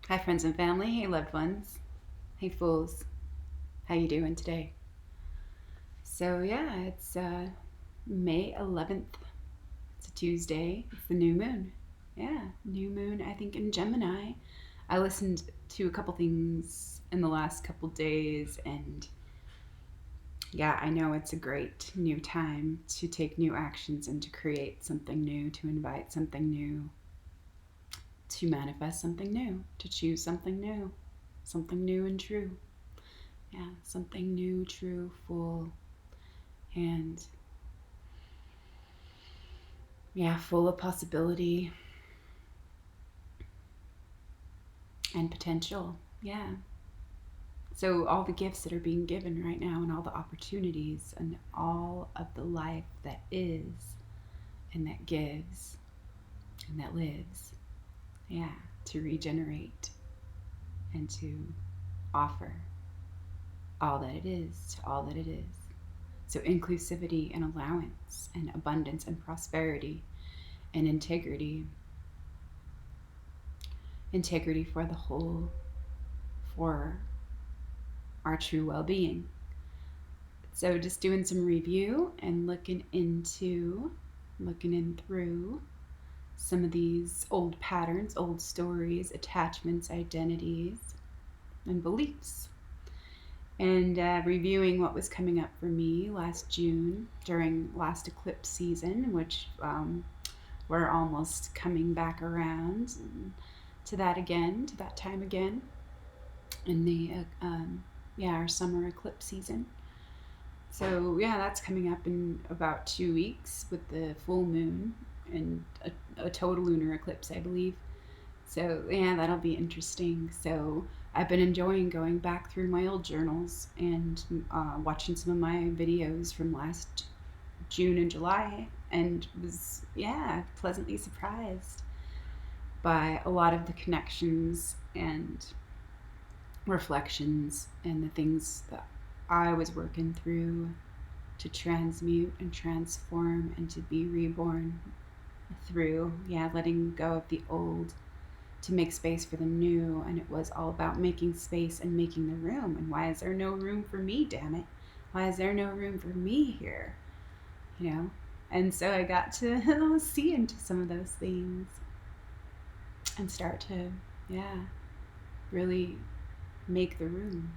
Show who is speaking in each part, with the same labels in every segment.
Speaker 1: Hi friends and family, hey loved ones, hey fools, how you doing today? So yeah, it's May 11th, it's a Tuesday, it's the new moon. Yeah, new moon I think in Gemini. I listened to a couple things in the last couple days and yeah, I know it's a great new time to take new actions and to create something new, to invite something new, to manifest something new, to choose something new and true. Yeah, something new, true, full, and yeah, full of possibility and potential. Yeah. So, all the gifts that are being given right now, and all the opportunities, and all of the life that is, and that gives, and that lives. Yeah. To regenerate and to offer all that it is to all that it is. So, inclusivity and allowance, and abundance and prosperity, and integrity for the whole, for our true well-being. So just doing some review and looking in through some of these old patterns, old stories, attachments, identities, and beliefs. And reviewing what was coming up for me last June during last eclipse season, which we're almost coming back around to that again, to that time again, in the our summer eclipse season. So yeah, that's coming up in about 2 weeks with the full moon and a total lunar eclipse, I believe. So yeah, that'll be interesting. So I've been enjoying going back through my old journals and watching some of my videos from last June and July, and was pleasantly surprised by a lot of the connections and reflections and the things that I was working through to transmute and transform and to be reborn through, letting go of the old to make space for the new. And it was all about making space and making the room. And why is there no room for me, damn it? Why is there no room for me here? You know? And so I got to see into some of those things and start to, really make the room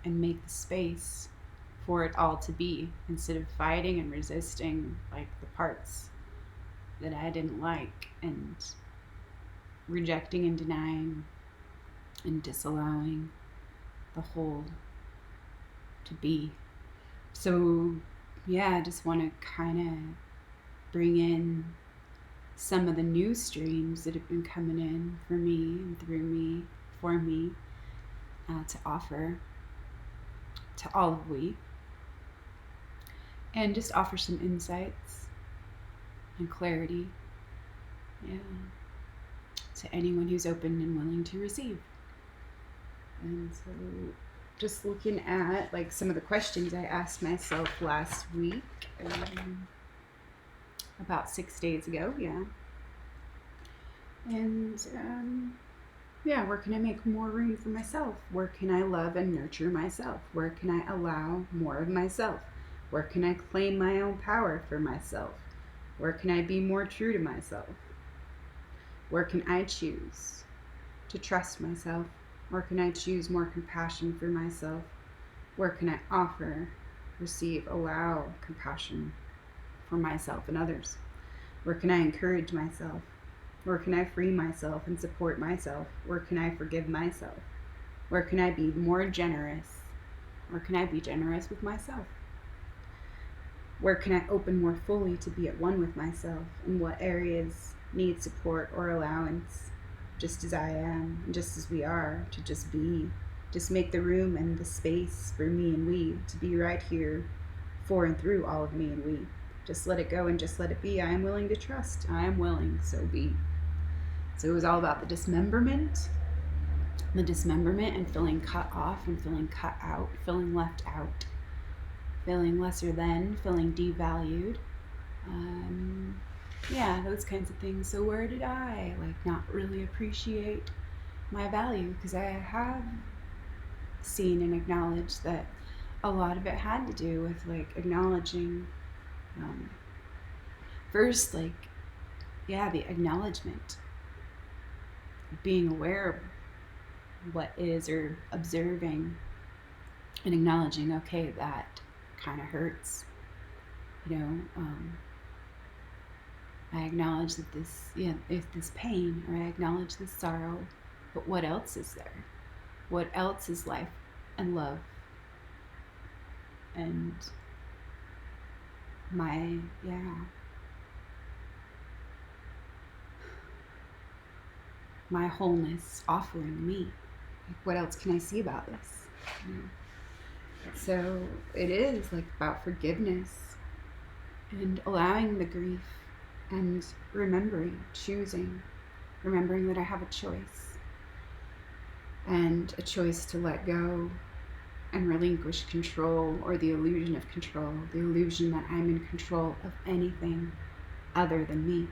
Speaker 1: and make the space for it all to be, instead of fighting and resisting like the parts that I didn't like, and rejecting and denying and disallowing the whole to be. So I just want to kind of bring in some of the new streams that have been coming in for me and through me, for me, to offer to all of we, and just offer some insights and clarity, to anyone who's open and willing to receive. And so just looking at like some of the questions I asked myself last week, about 6 days ago, and where can I make more room for myself? Where can I love and nurture myself? Where can I allow more of myself? Where can I claim my own power for myself? Where can I be more true to myself? Where can I choose to trust myself? Where can I choose more compassion for myself? Where can I offer, receive, allow compassion for myself and others? Where can I encourage myself? Where can I free myself and support myself? Where can I forgive myself? Where can I be more generous? Where can I be generous with myself? Where can I open more fully to be at one with myself? And what areas need support or allowance, just as I am, and just as we are, to just be. Just make the room and the space for me and we to be right here for and through all of me and we. Just let it go and just let it be. I am willing to trust. I am willing, so be. So it was all about the dismemberment and feeling cut off and feeling cut out, feeling left out, feeling lesser than, feeling devalued. Those kinds of things. So where did I not really appreciate my value, because I have seen and acknowledged that a lot of it had to do with like acknowledging um, first, like, yeah, the acknowledgement, being aware of what is, or observing and acknowledging, okay, that kind of hurts, you know. I acknowledge that this, yeah, is this pain, or I acknowledge this sorrow, but what else is there? What else is life and love and my, yeah, my wholeness offering me? Like, what else can I see about this? You know? So it is like about forgiveness and allowing the grief and remembering, choosing, remembering that I have a choice, and a choice to let go and relinquish control, or the illusion of control, the illusion that I'm in control of anything other than me.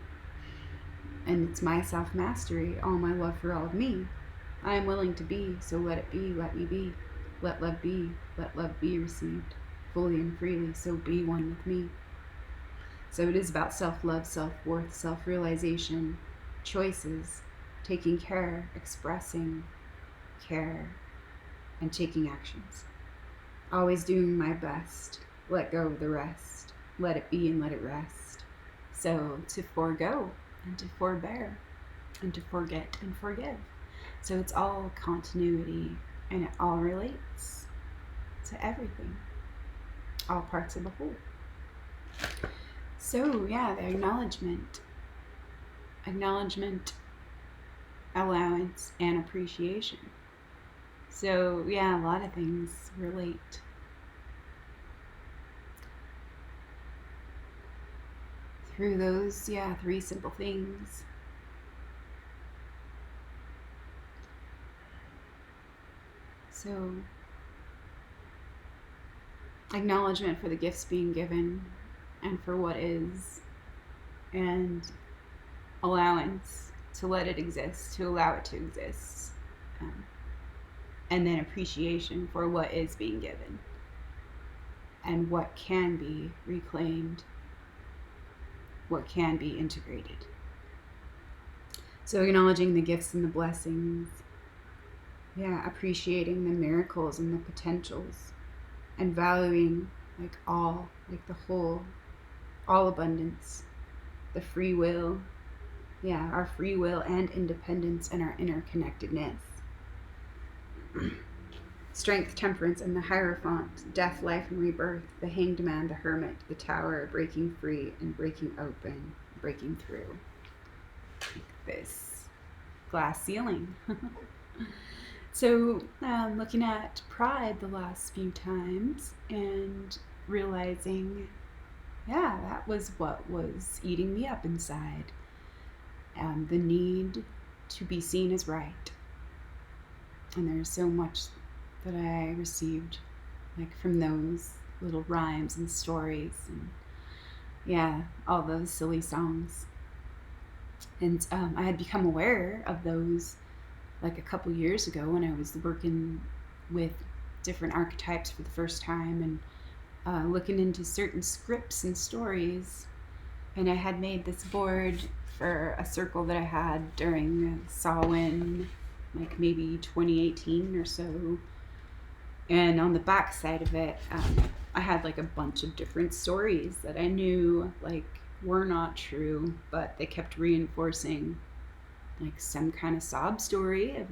Speaker 1: And it's my self-mastery, all my love for all of me. I am willing to be, so let it be, let me be. Let love be received fully and freely, so be one with me. So it is about self-love, self-worth, self-realization, choices, taking care, expressing care, and taking actions. Always doing my best. Let go of the rest. Let it be and let it rest. So to forego and to forbear and to forget and forgive. So it's all continuity, and it all relates to everything, all parts of the whole. So yeah, the acknowledgement, allowance, and appreciation. So yeah, a lot of things relate. Through those, yeah, 3 simple things. So acknowledgement for the gifts being given and for what is, and allowance to let it exist, to allow it to exist, and then appreciation for what is being given and what can be reclaimed, what can be integrated. So acknowledging the gifts and the blessings, yeah, appreciating the miracles and the potentials, and valuing like all, like the whole, all abundance, the free will, yeah, our free will and independence and our interconnectedness. Strength, temperance, and the Hierophant, death, life, and rebirth, the hanged man, the hermit, the tower, breaking free and breaking open, breaking through. Like this glass ceiling. So looking at pride the last few times and realizing, yeah, that was what was eating me up inside. The need to be seen as right. And there's so much that I received like from those little rhymes and stories, and yeah, all those silly songs. And I had become aware of those like a couple years ago when I was working with different archetypes for the first time, and looking into certain scripts and stories. And I had made this board for a circle that I had during Samhain, like maybe 2018 or so. And on the back side of it, I had like a bunch of different stories that I knew like were not true, but they kept reinforcing like some kind of sob story of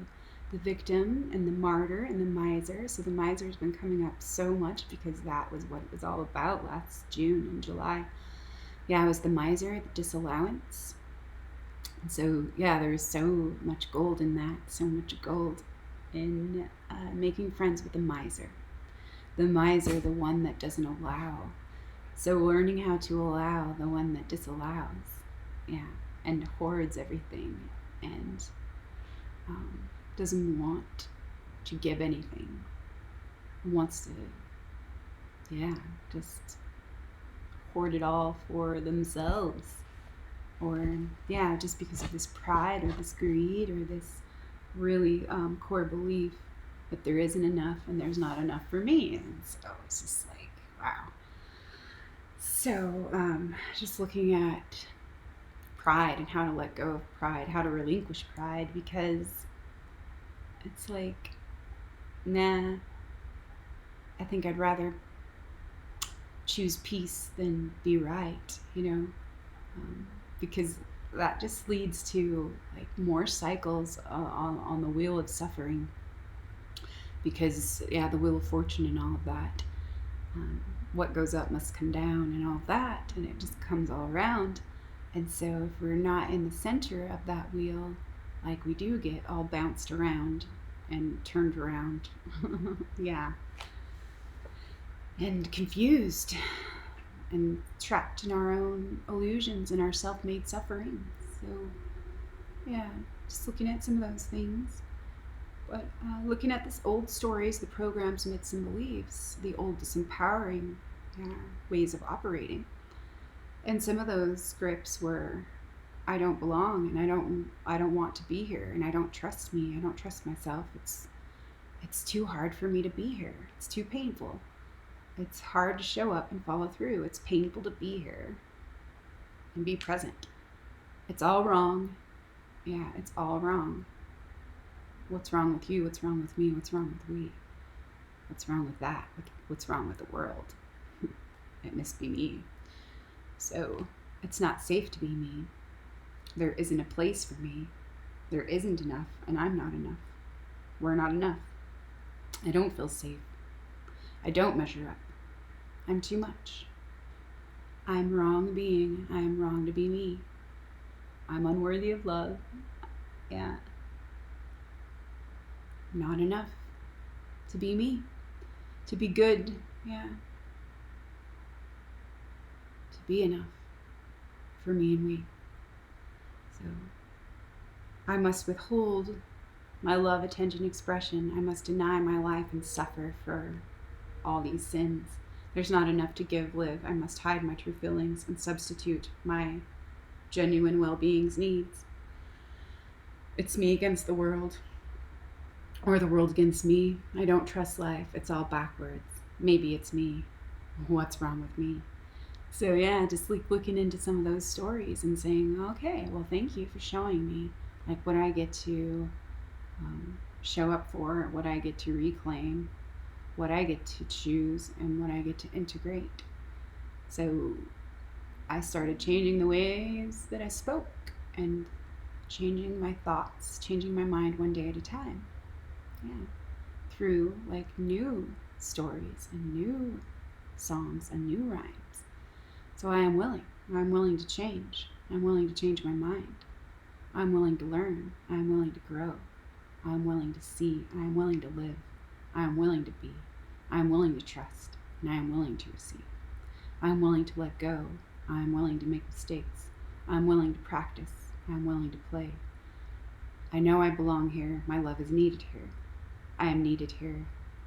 Speaker 1: the victim and the martyr and the miser. So the miser's been coming up so much because that was what it was all about last June and July. Yeah, it was the miser, the disallowance. And so yeah, there's so much gold in that, so much gold in making friends with the miser. The miser, the one that doesn't allow. So learning how to allow the one that disallows, yeah, and hoards everything, and doesn't want to give anything, wants to, yeah, just hoard it all for themselves, or yeah, just because of this pride or this greed or this really core belief that there isn't enough and there's not enough for me. And so it's just like, wow. So just looking at pride and how to let go of pride, how to relinquish pride, because it's like, nah, I think I'd rather choose peace than be right, because that just leads to like more cycles on the wheel of suffering, because the wheel of fortune and all of that, what goes up must come down and all of that, and it just comes all around. And so if we're not in the center of that wheel, like, we do get all bounced around and turned around. Yeah. And confused and trapped in our own illusions and our self-made suffering. So yeah, just looking at some of those things. But looking at this old stories, the programs, myths, and beliefs, the old disempowering ways of operating. And some of those scripts were, I don't belong, and I don't want to be here, and I don't trust me, I don't trust myself. It's too hard for me to be here. It's too painful. It's hard to show up and follow through. It's painful to be here and be present. It's all wrong. Yeah, it's all wrong. What's wrong with you? What's wrong with me? What's wrong with we? What's wrong with that? What's wrong with the world? It must be me. So it's not safe to be me. There isn't a place for me. There isn't enough, and I'm not enough. We're not enough. I don't feel safe. I don't measure up. I'm too much. I'm wrong being. I am wrong to be me. I'm unworthy of love. Yeah. Not enough to be me. To be good. Yeah. To be enough for me and we. So I must withhold my love, attention, expression. I must deny my life and suffer for all these sins. There's not enough to give, live. I must hide my true feelings and substitute my genuine well-being's needs. It's me against the world, or the world against me. I don't trust life. It's all backwards. Maybe it's me. What's wrong with me? So yeah, just like looking into some of those stories and saying, okay, well, thank you for showing me like what I get to show up for, what I get to reclaim, what I get to choose, and what I get to integrate. So I started changing the ways that I spoke and changing my thoughts, changing my mind one day at a time. Yeah. Through like new stories and new songs and new rhymes. So I am willing. I'm willing to change. I'm willing to change my mind. I'm willing to learn. I'm willing to grow. I'm willing to see. I'm willing to live. I'm willing to be. I'm willing to trust. And I am willing to receive. I'm willing to let go. I'm willing to make mistakes. I'm willing to practice. I'm willing to play. I know I belong here. My love is needed here. I am needed here.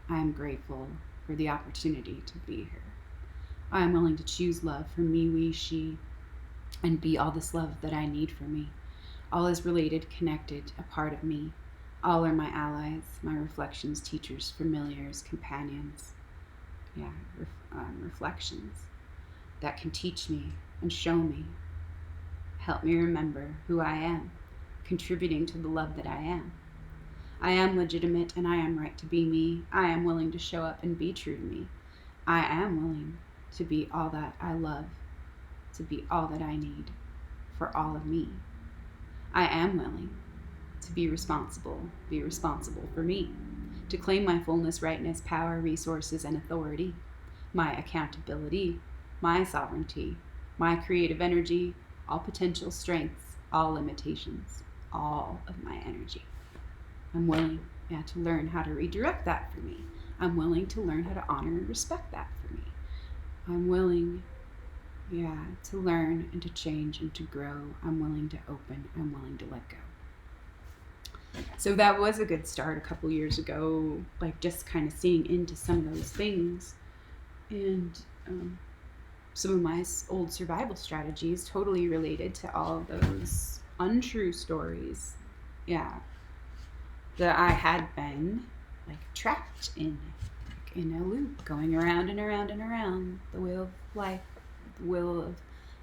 Speaker 1: I am grateful for the opportunity to be here. I am willing to choose love for me, we, she, and be all this love that I need for me. All is related, connected, a part of me. All are my allies, my reflections, teachers, familiars, companions. Yeah, reflections that can teach me and show me, help me remember who I am, contributing to the love that I am. I am legitimate and I am right to be me. I am willing to show up and be true to me. I am willing to be all that I love, to be all that I need for all of me. I am willing to be responsible for me, to claim my fullness, rightness, power, resources, and authority, my accountability, my sovereignty, my creative energy, all potential strengths, all limitations, all of my energy. I'm willing to learn how to redirect that for me. I'm willing to learn how to honor and respect that for me. I'm willing, to learn and to change and to grow. I'm willing to open. I'm willing to let go. So that was a good start a couple years ago, like just kind of seeing into some of those things. And some of my old survival strategies totally related to all of those untrue stories. Yeah. that I had been like trapped in a loop, going around and around and around the wheel of life, the wheel of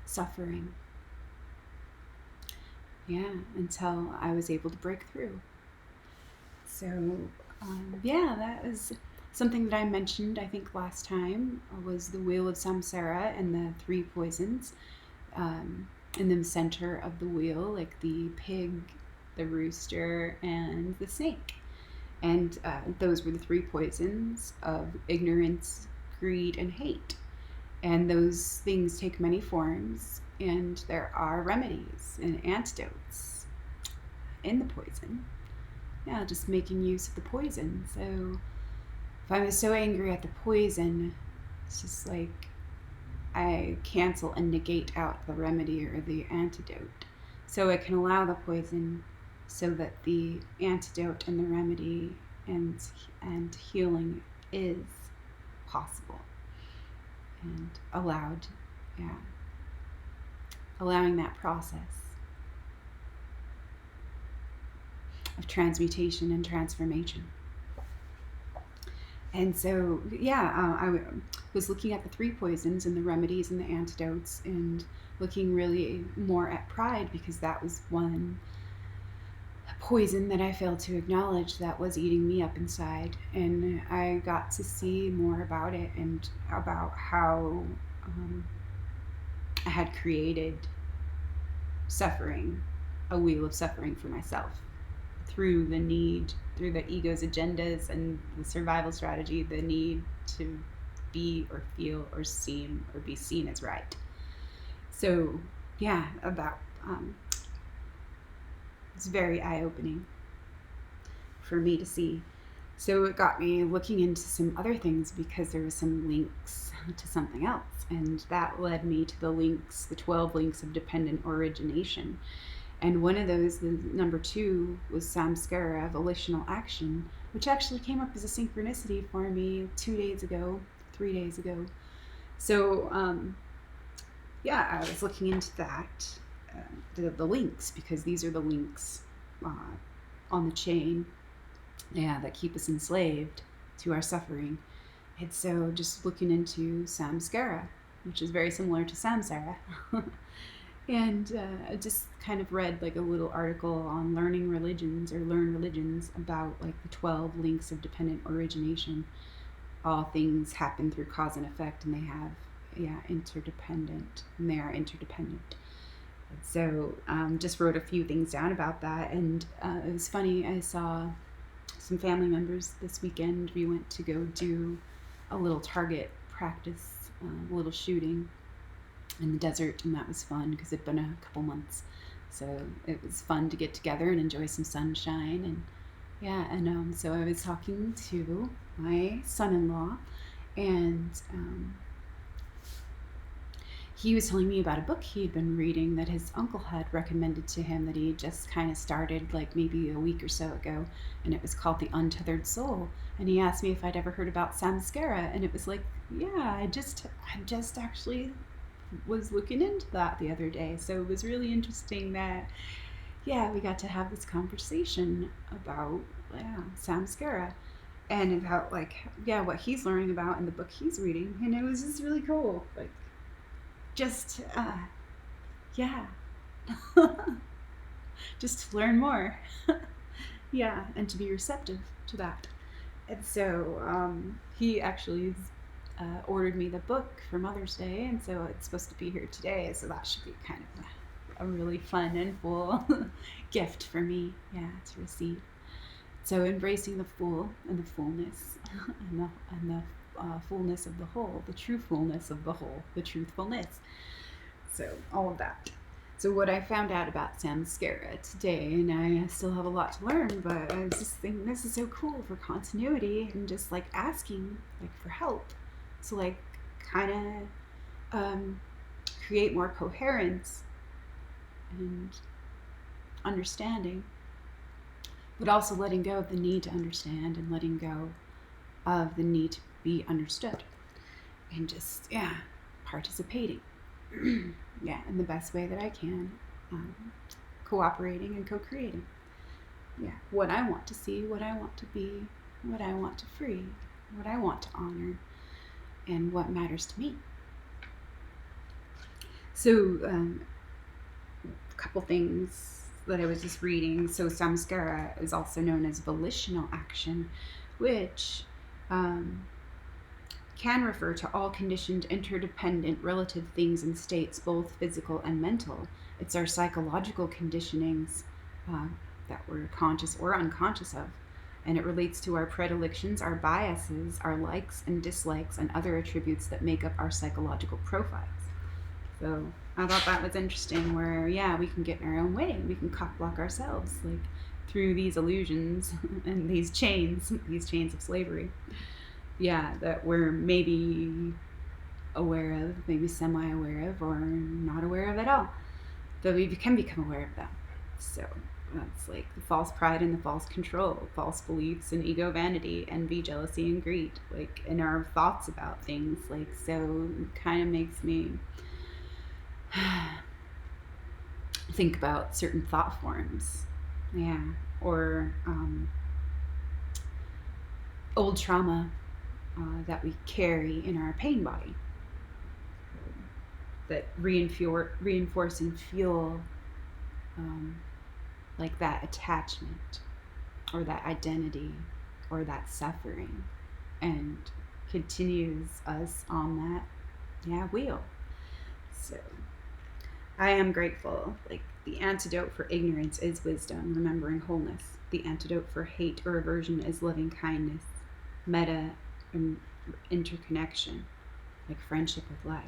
Speaker 1: suffering. Yeah, until I was able to break through. So, yeah, that was something that I mentioned, I think, last time was the wheel of samsara and the three poisons in the center of the wheel, like the pig, the rooster, and the snake. And those were the three poisons of ignorance, greed, and hate. And those things take many forms, and there are remedies and antidotes in the poison. Yeah, just making use of the poison. So if I was so angry at the poison, it's just like I cancel and negate out the remedy or the antidote. So I can allow the poison so that the antidote and the remedy and healing is possible and allowed. Yeah. Allowing that process of transmutation and transformation. And so, yeah, I was looking at the three poisons and the remedies and the antidotes, and looking really more at pride, because that was one poison that I failed to acknowledge that was eating me up inside. And I got to see more about it and about how I had created suffering, a wheel of suffering for myself through the need, through the ego's agendas and the survival strategy, the need to be or feel or seem or be seen as right. So, yeah, it's very eye-opening for me to see. So it got me looking into some other things, because there were some links to something else. And that led me to the links, the 12 links of dependent origination. And one of those, the number 2, was samskara, volitional action, which actually came up as a synchronicity for me 2 days ago, 3 days ago. So, yeah, I was looking into that, the links, because these are the links on the chain, that keep us enslaved to our suffering. And so just looking into samskara, which is very similar to samsara. And I just kind of read like a little article on learning religions, or learn religions, about like the 12 links of dependent origination. All things happen through cause and effect, and they have, interdependent, and they are interdependent. So just wrote a few things down about that. And it was funny, I saw some family members this weekend. We went to go do a little target practice, a little shooting in the desert, and that was fun because it'd been a couple months. So it was fun to get together and enjoy some sunshine. And so I was talking to my son-in-law, and he was telling me about a book he had been reading that his uncle had recommended to him, that he just kind of started like maybe a week or so ago, and it was called The Untethered Soul. And he asked me if I'd ever heard about samskara, and it was like, yeah, I just actually was looking into that the other day. So it was really interesting that, we got to have this conversation about samskara, and about what he's learning about in the book he's reading. And it was just really cool, like just just to learn more. And to be receptive to that. And so he actually ordered me the book for Mother's Day, and so it's supposed to be here today, so that should be kind of a really fun and full gift for me, to receive. So embracing the full and the fullness and the fullness of the whole, the true fullness of the whole, the truthfulness. So all of that. So what I found out about samskara today, and I still have a lot to learn, but I was just thinking this is so cool for continuity, and just like asking for help to kind of create more coherence and understanding, but also letting go of the need to understand, and letting go of the need to be understood, and just participating in the best way that I can, cooperating and co-creating. what I want to see, what I want to be, what I want to free, what I want to honor, and what matters to me. So, a couple things that I was just reading. So, samskara is also known as volitional action, which can refer to all conditioned, interdependent, relative things and states, both physical and mental. It's our psychological conditionings that we're conscious or unconscious of. And it relates to our predilections, our biases, our likes and dislikes, and other attributes that make up our psychological profiles. So I thought that was interesting where, we can get in our own way. We can cock block ourselves, like through these illusions and these chains of slavery. That we're maybe aware of, maybe semi-aware of, or not aware of at all. But we can become aware of them. So that's like the false pride and the false control, false beliefs and ego, vanity, envy, jealousy, and greed, like in our thoughts about things. Like, so it kind of makes me think about certain thought forms. Or old trauma that we carry in our pain body that reinforce and fuel like that attachment or that identity or that suffering, and continues us on that wheel. So I am grateful. Like, the antidote for ignorance is wisdom, remembering wholeness. The antidote for hate or aversion is loving kindness, metta, and interconnection, like friendship with life.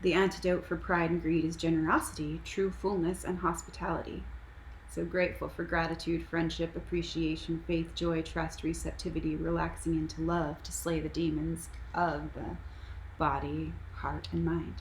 Speaker 1: The antidote for pride and greed is generosity, true fullness, and hospitality. So grateful for gratitude, friendship, appreciation, faith, joy, trust, receptivity, relaxing into love to slay the demons of the body, heart, and mind.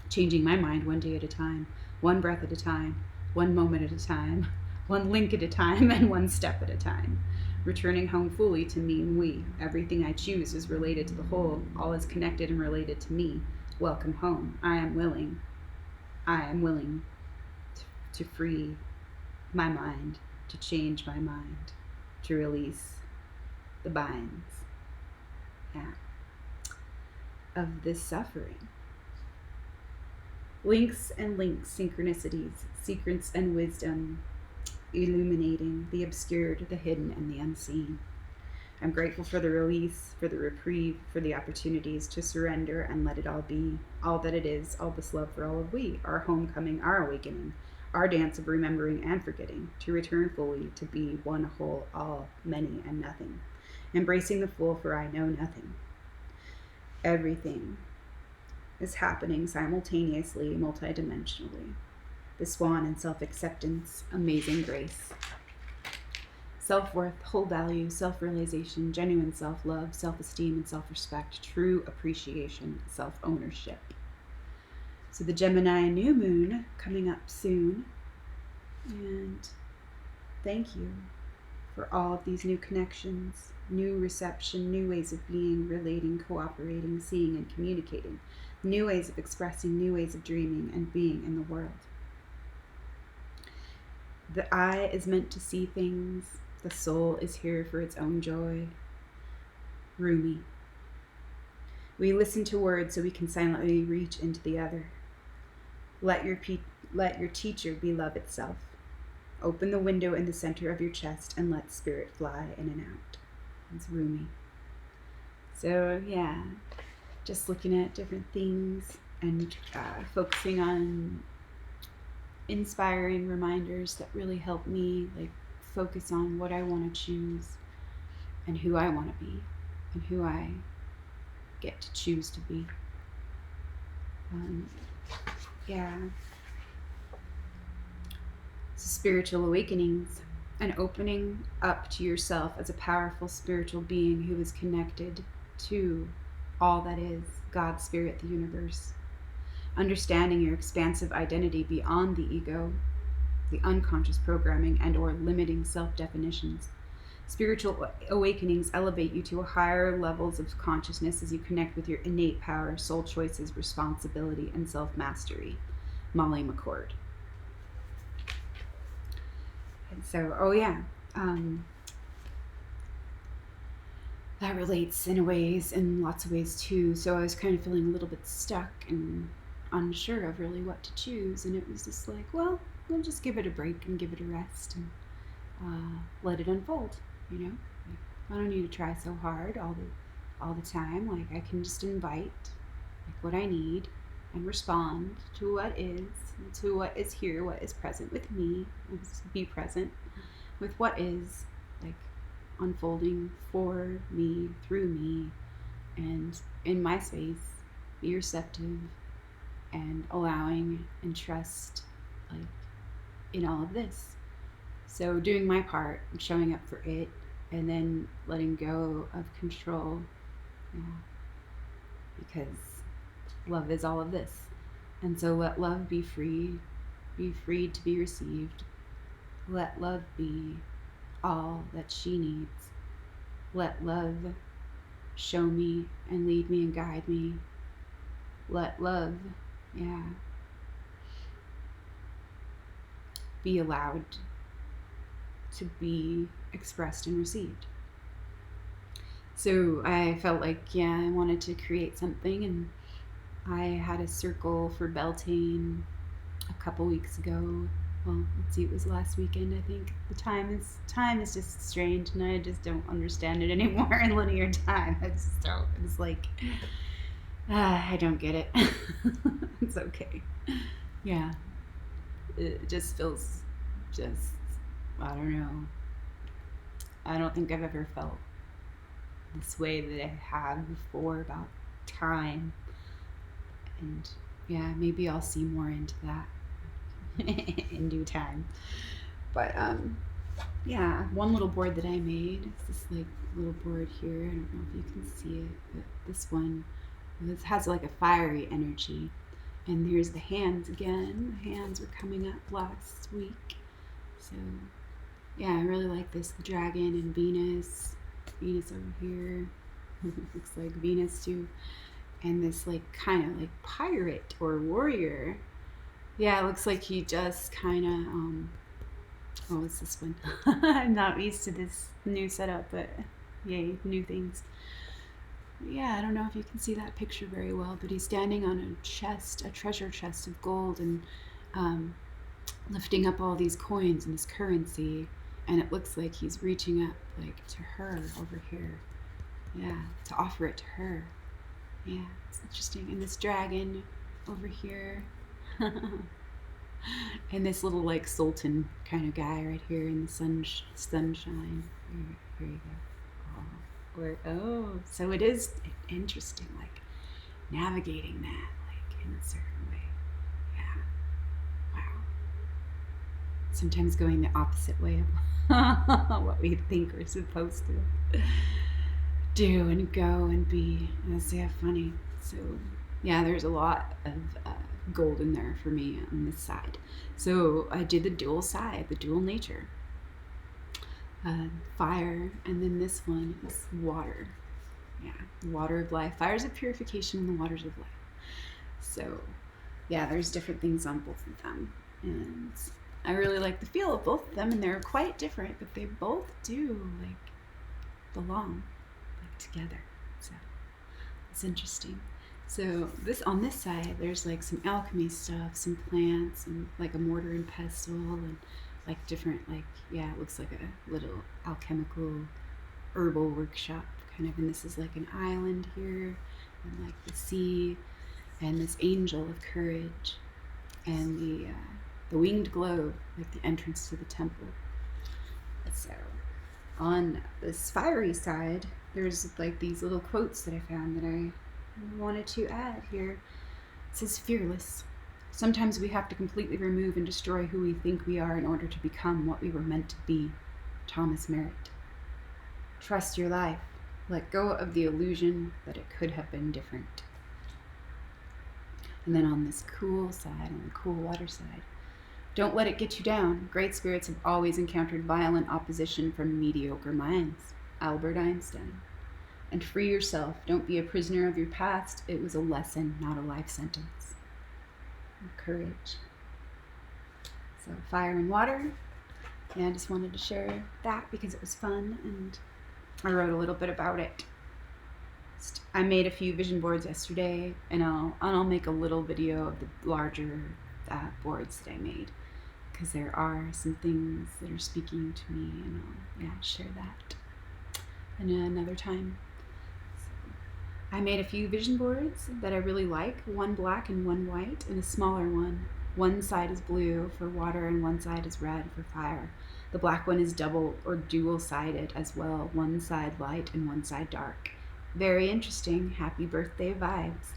Speaker 1: Changing my mind one day at a time, one breath at a time, one moment at a time, one link at a time, and one step at a time. Returning home fully to me and we. Everything I choose is related to the whole. All is connected and related to me. Welcome home. I am willing to free my mind, to change my mind, to release the binds of this suffering. Links and links, synchronicities, secrets and wisdom, illuminating the obscured, the hidden, and the unseen. I'm grateful for the release, for the reprieve, for the opportunities to surrender and let it all be, all that it is, all this love for all of we, our homecoming, our awakening, our dance of remembering and forgetting, to return fully, to be one whole, all, many, and nothing. Embracing the full, for I know nothing. Everything is happening simultaneously, multidimensionally. The swan in self-acceptance, amazing grace. Self-worth, whole value, self-realization, genuine self-love, self-esteem, and self-respect, true appreciation, self-ownership. So the Gemini new moon coming up soon. And thank you for all of these new connections, new reception, new ways of being, relating, cooperating, seeing, and communicating, new ways of expressing, new ways of dreaming and being in the world. The eye is meant to see things. The soul is here for its own joy. Rumi. We listen to words so we can silently reach into the other. Let your teacher be love itself. Open the window in the center of your chest and let spirit fly in and out. It's Rumi. So just looking at different things and focusing on inspiring reminders that really help me, like, focus on what I want to choose and who I want to be and who I get to choose to be. So spiritual awakenings and opening up to yourself as a powerful spiritual being who is connected to all that is, God, Spirit, the universe. Understanding your expansive identity beyond the ego, the unconscious programming and or limiting self-definitions. Spiritual awakenings elevate you to higher levels of consciousness as you connect with your innate power, soul choices, responsibility, and self-mastery. Molly McCord. And so, oh yeah, that relates in lots of ways too. So I was kind of feeling a little bit stuck and unsure of really what to choose, and it was just like, well, we'll just give it a break and give it a rest and let it unfold. You know, like, I don't need to try so hard all the time. Like I can just invite like what I need and respond to what is here, what is present with me, and just be present with what is like unfolding for me, through me, and in my space. Be receptive and allowing and trust, like in all of this. So doing my part and showing up for it, and then letting go of control, because love is all of this. And so let love be free, be freed to be received. Let love be all that she needs. Let love show me and lead me and guide me. Let love, be allowed to be expressed and received. So I felt like, I wanted to create something, and I had a circle for Beltane a couple weeks ago. Well, let's see, it was last weekend, I think. The time is just strange, and I just don't understand it anymore in linear time. It's like, I don't get it. It's okay. Yeah. It just feels I don't know. I don't think I've ever felt this way that I have before about time. And maybe I'll see more into that in due time. But one little board that I made is this like little board here. I don't know if you can see it, but this one, this has like a fiery energy. And here's the hands again. The hands were coming up last week. So I really like this. The dragon and Venus over here. Looks like Venus too. And this like kind of like pirate or warrior. Yeah, it looks like he just kind of, what's this one? I'm not used to this new setup, but yay, new things. I don't know if you can see that picture very well, but he's standing on a treasure chest of gold, and lifting up all these coins and this currency, and it looks like he's reaching up like to her over here. To offer it to her. It's interesting. And this dragon over here. And this little like sultan kind of guy right here in the sunshine. Here you go. So it is interesting, like navigating that like in a certain way. Wow. Sometimes going the opposite way of what we think we're supposed to do and go and be. That's funny. So there's a lot of gold in there for me on this side. So I did the dual side, the dual nature. Fire, and then this one is water. Water of life. Fires of purification and the waters of life. So there's different things on both of them, and I really like the feel of both of them, and they're quite different, but they both do like belong like together. So it's interesting. So on this side, there's like some alchemy stuff, some plants, and like a mortar and pestle, and like different, like, it looks like a little alchemical herbal workshop kind of. And this is like an island here, and like the sea, and this angel of courage, and the winged globe, like the entrance to the temple. So on this fiery side, there's like these little quotes that I found that I wanted to add here. It says, fearless. Sometimes we have to completely remove and destroy who we think we are in order to become what we were meant to be. Thomas Merritt. Trust your life. Let go of the illusion that it could have been different. And then on this cool side, on the cool water side, don't let it get you down. Great spirits have always encountered violent opposition from mediocre minds. Albert Einstein. And free yourself. Don't be a prisoner of your past. It was a lesson, not a life sentence. And courage. So fire and water. Yeah, I just wanted to share that because it was fun, and I wrote a little bit about it. I made a few vision boards yesterday, and I'll make a little video of the larger boards that I made, because there are some things that are speaking to me, and I'll share that another time. I made a few vision boards that I really like, one black and one white, and a smaller one. One side is blue for water and one side is red for fire. The black one is double or dual-sided as well, one side light and one side dark. Very interesting. Happy birthday vibes.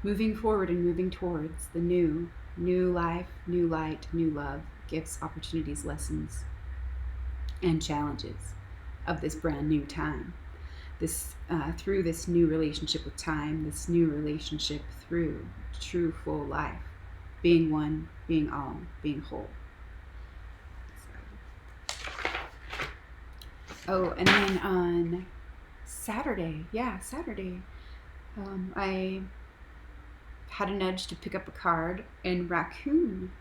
Speaker 1: Moving forward and moving towards the new life, new light, new love, gifts, opportunities, lessons, and challenges of this brand new time. Through this new relationship with time, this new relationship through true full life, being one, being all, being whole. Oh, and then on Saturday, I had a nudge to pick up a card, and raccoon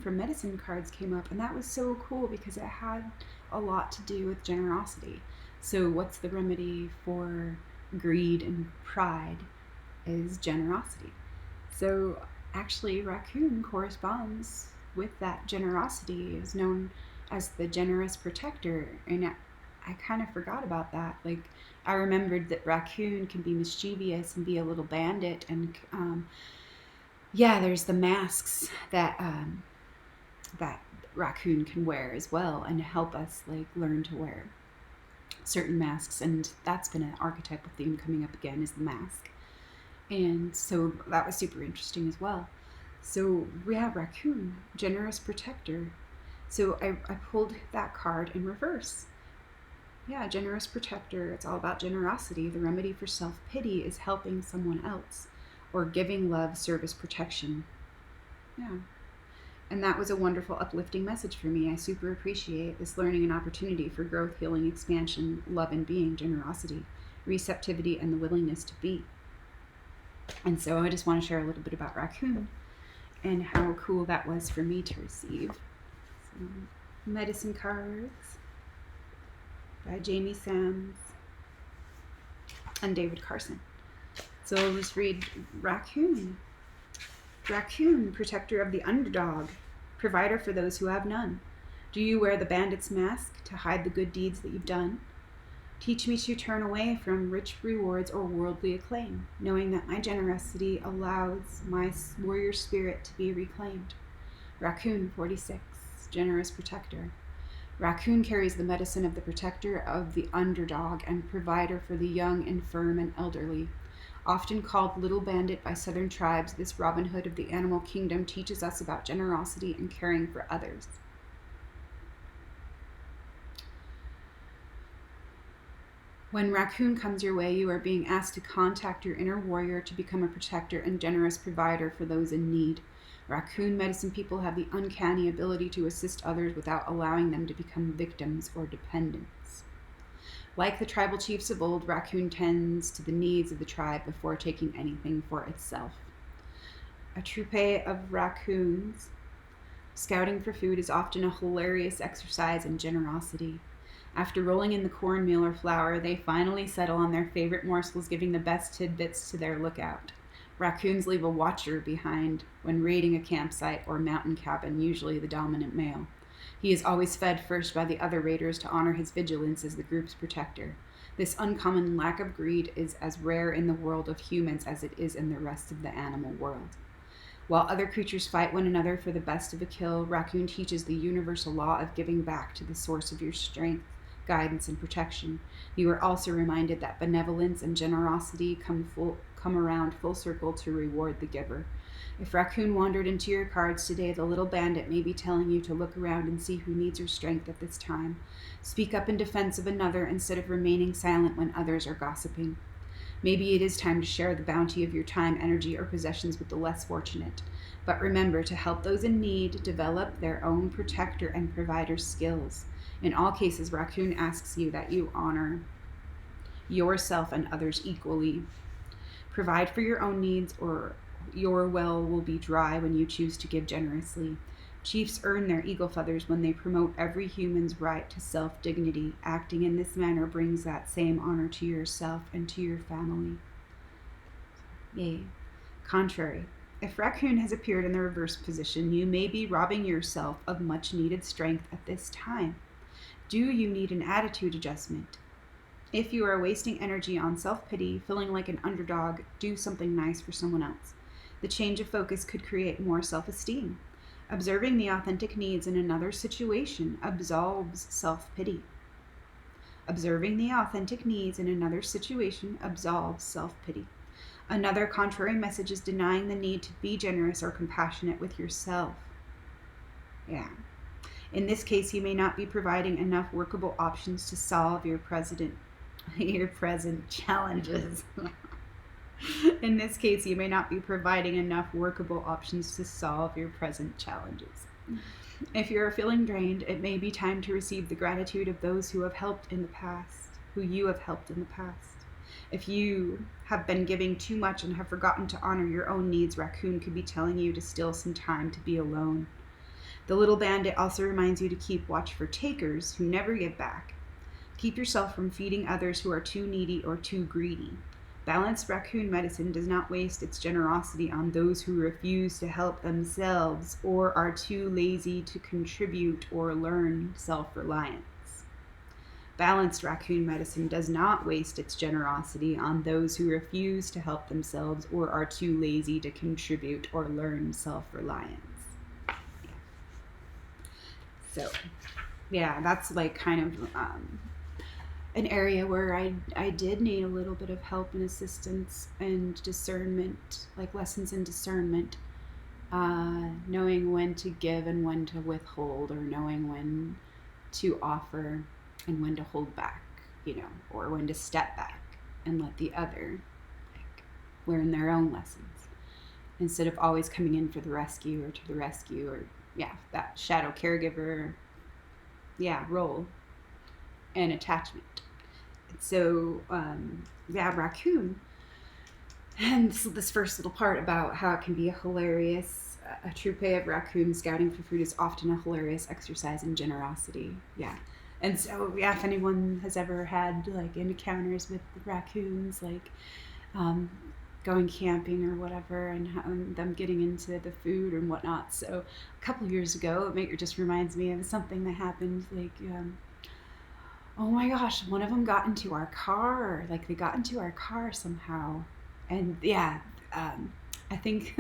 Speaker 1: from medicine cards came up, and that was so cool because it had a lot to do with generosity. So what's the remedy for greed and pride is generosity. So actually raccoon corresponds with that generosity. It is known as the generous protector, and I kind of forgot about that. Like, I remembered that raccoon can be mischievous and be a little bandit, and there's the masks that that raccoon can wear as well, and help us like learn to wear certain masks. And that's been an archetypal theme coming up again, is the mask. And so that was super interesting as well. So we have raccoon, generous protector. So I pulled that card in reverse. Yeah, generous protector. It's all about generosity. The remedy for self-pity is helping someone else or giving love, service, protection. Yeah. And that was a wonderful, uplifting message for me. I super appreciate this learning and opportunity for growth, healing, expansion, love and being, generosity, receptivity, and the willingness to be. And so I just want to share a little bit about raccoon and how cool that was for me to receive. So, medicine cards by Jamie Sams and David Carson. So I'll just read raccoon. Raccoon, protector of the underdog, provider for those who have none. Do you wear the bandit's mask to hide the good deeds that you've done? Teach me to turn away from rich rewards or worldly acclaim, knowing that my generosity allows my warrior spirit to be reclaimed. Raccoon 46, generous protector. Raccoon carries the medicine of the protector of the underdog and provider for the young, infirm, and elderly. Often called Little Bandit by Southern tribes, this Robin Hood of the animal kingdom teaches us about generosity and caring for others. When raccoon comes your way, you are being asked to contact your inner warrior to become a protector and generous provider for those in need. Raccoon medicine people have the uncanny ability to assist others without allowing them to become victims or dependents. Like the tribal chiefs of old, raccoon tends to the needs of the tribe before taking anything for itself. A troupe of raccoons scouting for food is often a hilarious exercise in generosity. After rolling in the cornmeal or flour, they finally settle on their favorite morsels, giving the best tidbits to their lookout. Raccoons leave a watcher behind when raiding a campsite or mountain cabin, usually the dominant male. He is always fed first by the other raiders to honor his vigilance as the group's protector. This uncommon lack of greed is as rare in the world of humans as it is in the rest of the animal world. While other creatures fight one another for the best of a kill, raccoon teaches the universal law of giving back to the source of your strength, guidance, and protection. You are also reminded that benevolence and generosity come around full circle to reward the giver. If raccoon wandered into your cards today, the little bandit may be telling you to look around and see who needs your strength at this time. Speak up in defense of another instead of remaining silent when others are gossiping. Maybe it is time to share the bounty of your time, energy, or possessions with the less fortunate. But remember to help those in need develop their own protector and provider skills. In all cases, raccoon asks you that you honor yourself and others equally. Provide for your own needs, or your well will be dry when you choose to give generously. Chiefs earn their eagle feathers when they promote every human's right to self-dignity. Acting in this manner brings that same honor to yourself and to your family. Yay. Contrary. If raccoon has appeared in the reverse position, you may be robbing yourself of much needed strength at this time. Do you need an attitude adjustment? If you are wasting energy on self-pity, feeling like an underdog, do something nice for someone else. The change of focus could create more self-esteem. Observing the authentic needs in another situation absolves self-pity. Observing the authentic needs in another situation absolves self-pity. Another contrary message is denying the need to be generous or compassionate with yourself. Yeah. In this case, you may not be providing enough workable options to solve your present challenges. In this case, you may not be providing enough workable options to solve your present challenges. If you're feeling drained, it may be time to receive the gratitude of those who have helped in the past, who you have helped in the past. If you have been giving too much and have forgotten to honor your own needs, raccoon could be telling you to steal some time to be alone. The little bandit also reminds you to keep watch for takers who never give back. Keep yourself from feeding others who are too needy or too greedy. Balanced raccoon medicine does not waste its generosity on those who refuse to help themselves or are too lazy to contribute or learn self-reliance. Balanced raccoon medicine does not waste its generosity on those who refuse to help themselves or are too lazy to contribute or learn self-reliance. So, yeah, that's like kind of an area where I did need a little bit of help and assistance and discernment, like lessons in discernment, knowing when to give and when to withhold, or knowing when to offer and when to hold back, or when to step back and let the other learn their own lessons instead of always coming in for the rescue or to the rescue, or that shadow caregiver role and attachment. So raccoon, and so this first little part about how it can be a troop of raccoons scouting for food is often a hilarious exercise in generosity. And so if anyone has ever had like encounters with the raccoons, like going camping or whatever, and them getting into the food and whatnot. So a couple of years ago, it just reminds me of something that happened. Like, oh my gosh, one of them got into our car. Like, they got into our car somehow, and I think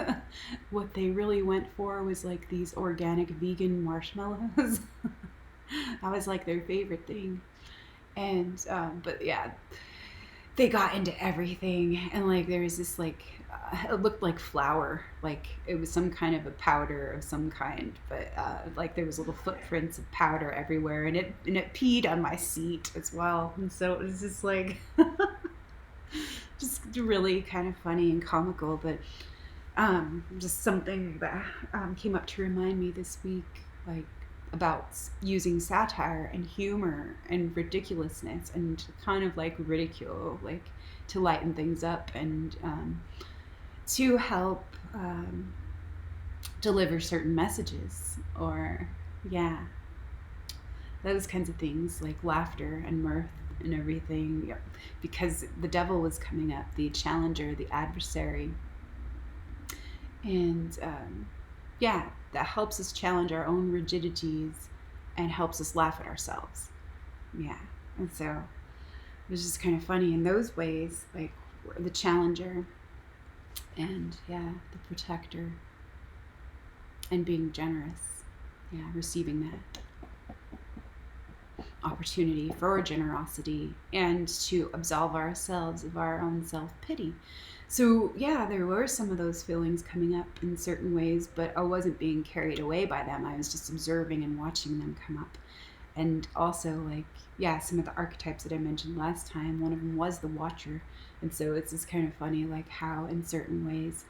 Speaker 1: what they really went for was like these organic vegan marshmallows. That was like their favorite thing, and they got into everything, and like there was this like it looked like flour, like it was some kind of a powder of some kind, but like there was little footprints of powder everywhere, and it peed on my seat as well, and so it was just like just really kind of funny and comical, but just something that came up to remind me this week, like about using satire and humor and ridiculousness and kind of like ridicule, like to lighten things up and to help deliver certain messages, or those kinds of things, like laughter and mirth and everything, because the devil was coming up, the challenger, the adversary, and that helps us challenge our own rigidities and helps us laugh at ourselves. And so it was just kind of funny in those ways, like the challenger and the protector, and being generous, receiving that opportunity for generosity and to absolve ourselves of our own self-pity. So there were some of those feelings coming up in certain ways, but I wasn't being carried away by them. I was just observing and watching them come up. And also, like, some of the archetypes that I mentioned last time, one of them was the watcher. And so it's just kind of funny, like, how in certain ways,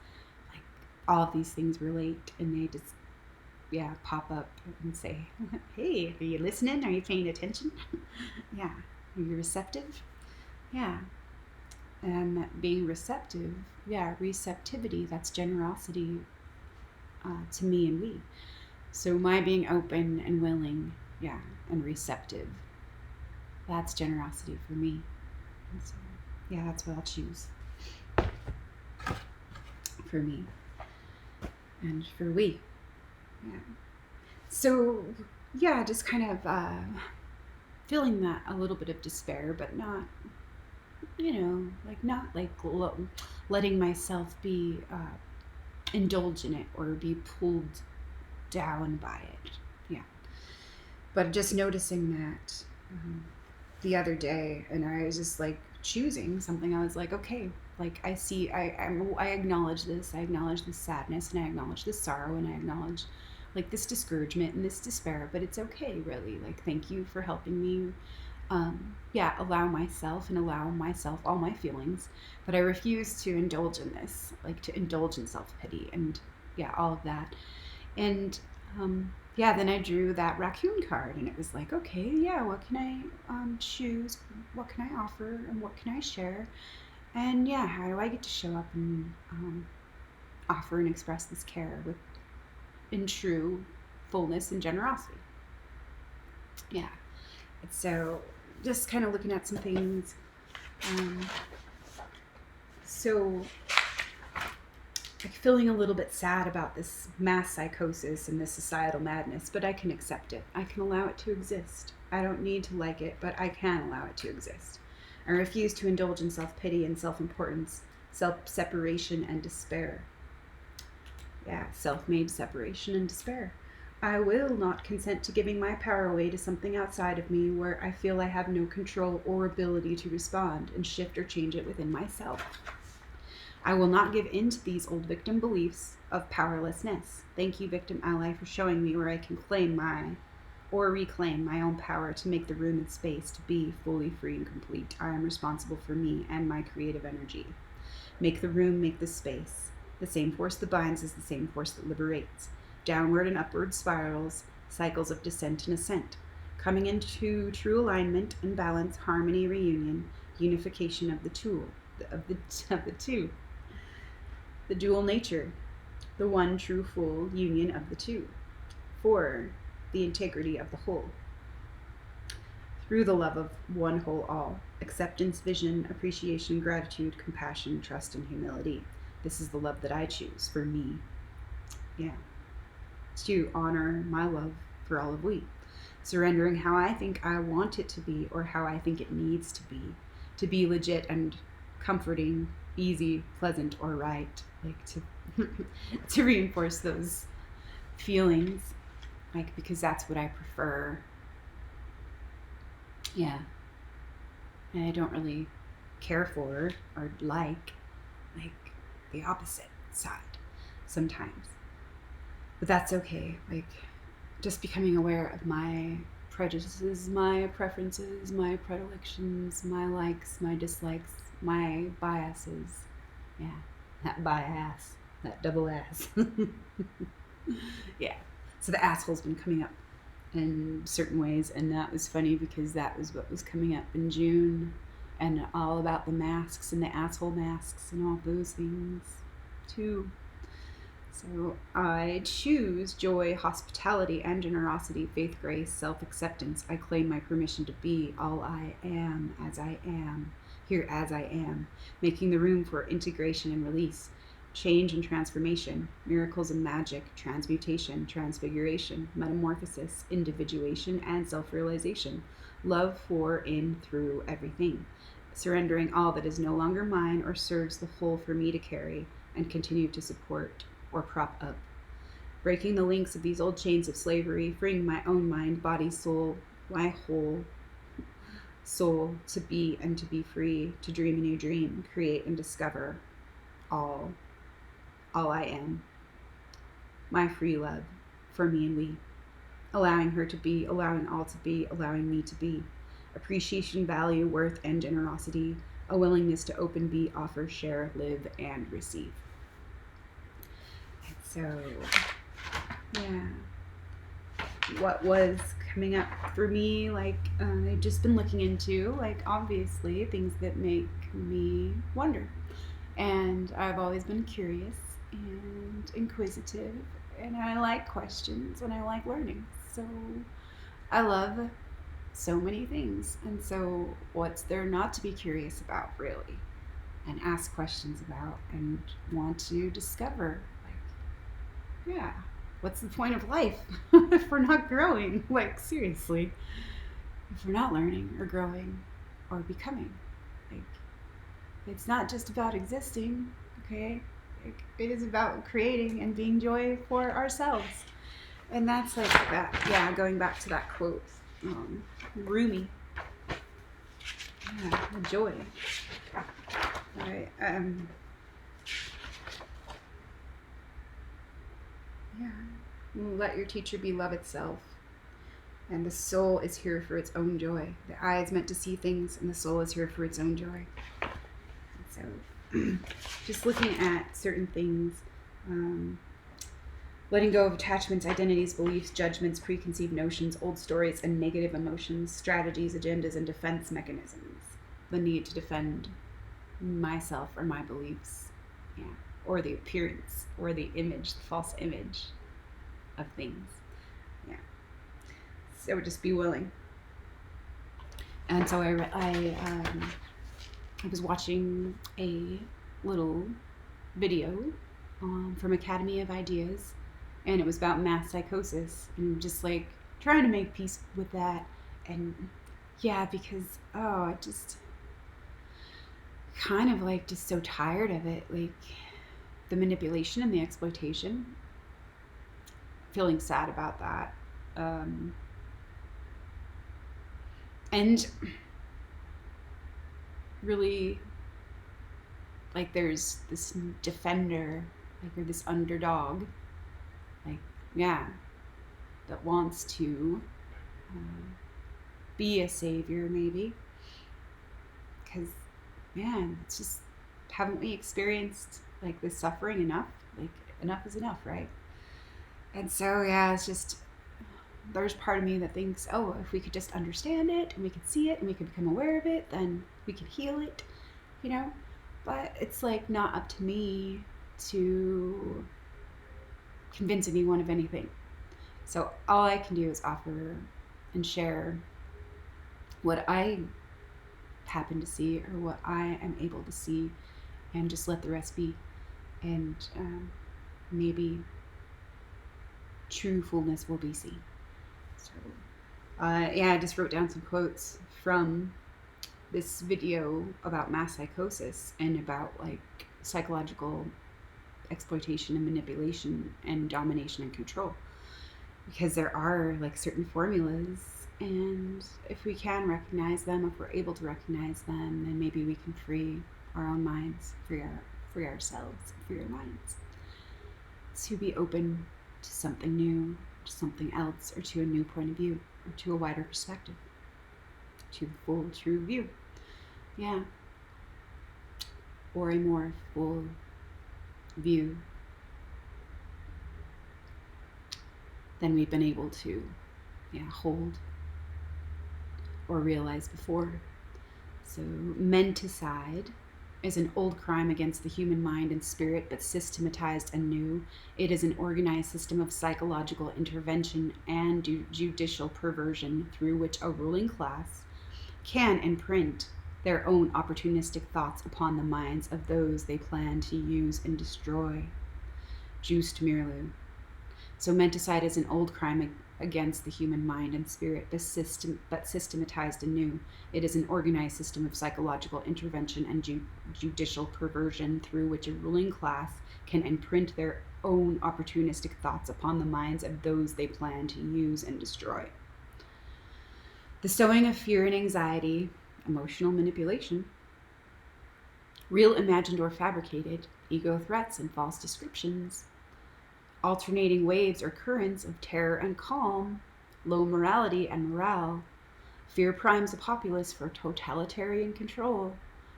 Speaker 1: like, all of these things relate, and they just, pop up and say, hey, are you listening? Are you paying attention? Are you receptive? And being receptive, receptivity, that's generosity to me and we. So my being open and willing, yeah, and receptive, that's generosity for me. And so, yeah, that's what I'll choose for me and for we. Yeah. So, yeah, just kind of feeling that a little bit of despair, but not, not like letting myself be indulge in it or be pulled down by it. Yeah. But just noticing that the other day, and I was just like choosing something. I was like, okay, like I see, I acknowledge this. I acknowledge this sadness, and I acknowledge this sorrow, and I acknowledge like this discouragement and this despair. But it's okay, really. Like, thank you for helping me. Allow myself all my feelings, but I refuse to indulge in this, like to indulge in self pity and all of that. And then I drew that raccoon card, and it was like, okay, yeah, what can I choose? What can I offer? And what can I share? And yeah, how do I get to show up and offer and express this care in true fullness and generosity? Yeah. And so just kind of looking at some things. So like feeling a little bit sad about this mass psychosis and this societal madness, but I can accept it. I can allow it to exist. I don't need to like it, but I can allow it to exist. I refuse to indulge in self-pity and self-importance, self-separation and despair. Yeah, self-made separation and despair. I will not consent to giving my power away to something outside of me where I feel I have no control or ability to respond and shift or change it within myself. I will not give in to these old victim beliefs of powerlessness. Thank you, victim ally, for showing me where I can reclaim my own power to make the room and space to be fully free and complete. I am responsible for me and my creative energy. Make the room, make the space. The same force that binds is the same force that liberates. Downward and upward spirals, cycles of descent and ascent. Coming into true alignment and balance, harmony, reunion, unification of the two. The dual nature, the one true full union of the two. 4. The integrity of the whole. Through the love of one whole all. Acceptance, vision, appreciation, gratitude, compassion, trust, and humility. This is the love that I choose for me. Yeah. To honor my love for all of we. Surrendering how I think I want it to be or how I think it needs to be legit and comforting, easy, pleasant, or right. Like to reinforce those feelings, like, because that's what I prefer. Yeah. And I don't really care for or like the opposite side sometimes. But that's okay. Like, just becoming aware of my prejudices, my preferences, my predilections, my likes, my dislikes, my biases. Yeah, that bias, that double ass. Yeah. So the asshole's been coming up in certain ways, and that was funny because that was what was coming up in June, and all about the masks and the asshole masks and all those things too. So I choose joy, hospitality, and generosity, faith, grace, self-acceptance. I claim my permission to be all I am, here as I am, making the room for integration and release, change and transformation, miracles and magic, transmutation, transfiguration, metamorphosis, individuation, and self-realization, love for, in, through everything, surrendering all that is no longer mine or serves the whole for me to carry and continue to support or prop up, breaking the links of these old chains of slavery, freeing my own mind, body, soul, my whole soul to be and to be free, to dream a new dream, create and discover all I am, my free love for me and we, allowing her to be, allowing all to be, allowing me to be, appreciation, value, worth, and generosity, a willingness to open, be, offer, share, live, and receive. So, yeah, what was coming up for me, like, I've just been looking into, like, obviously, things that make me wonder. And I've always been curious and inquisitive and I like questions, and I like learning. So I love so many things. And so what's there not to be curious about, really? And ask questions about and want to discover? Like, yeah, what's the point of life if we're not growing? Like, seriously, if we're not learning or growing or becoming. Like, it's not just about existing, okay? Like, it is about creating and being joy for ourselves. And that's like that, yeah, going back to that quote, Rumi. Yeah, the joy. Right? Yeah. Let your teacher be love itself. And the soul is here for its own joy. The eye is meant to see things, and the soul is here for its own joy. And so, just looking at certain things, letting go of attachments, identities, beliefs, judgments, preconceived notions, old stories, and negative emotions, strategies, agendas, and defense mechanisms. The need to defend myself or my beliefs, yeah, or the appearance, or the image, the false image of things. Yeah. So just be willing. And so I was watching a little video from Academy of Ideas, and it was about mass psychosis, and just like trying to make peace with that. And yeah, because I just kind of like just so tired of it, like the manipulation and the exploitation. Feeling sad about that. And really, like, there's this defender, like, or this underdog, like, yeah, that wants to be a savior, maybe. Because, man, it's just, haven't we experienced, like, this suffering enough? Like, enough is enough, right? And so, yeah, it's just, there's part of me that thinks, oh, if we could just understand it, and we could see it, and we could become aware of it, then we could heal it, you know? But it's, like, not up to me to convince anyone of anything. So all I can do is offer and share what I happen to see, or what I am able to see, and just let the rest be. And maybe true fullness will be seen. So, yeah, I just wrote down some quotes from this video about mass psychosis and about, like, psychological exploitation and manipulation and domination and control. Because there are, like, certain formulas, and if we can recognize them, if we're able to recognize them, then maybe we can free our own minds, free ourselves, free our minds, to be open to something new, to something else, or to a new point of view, or to a wider perspective, to the full true view. Yeah. Or a more full view than we've been able to, hold or realize before. So menticide is an old crime against the human mind and spirit, but systematized anew. It is an organized system of psychological intervention and judicial perversion through which a ruling class can imprint their own opportunistic thoughts upon the minds of those they plan to use and destroy. Just Mirlu. So menticide is an old crime against the human mind and spirit, but systematized anew. It is an organized system of psychological intervention and judicial perversion through which a ruling class can imprint their own opportunistic thoughts upon the minds of those they plan to use and destroy. The sowing of fear and anxiety, emotional manipulation, real imagined or fabricated, ego threats and false descriptions, alternating waves or currents of terror and calm, low morality and morale. Fear primes the populace for totalitarian control.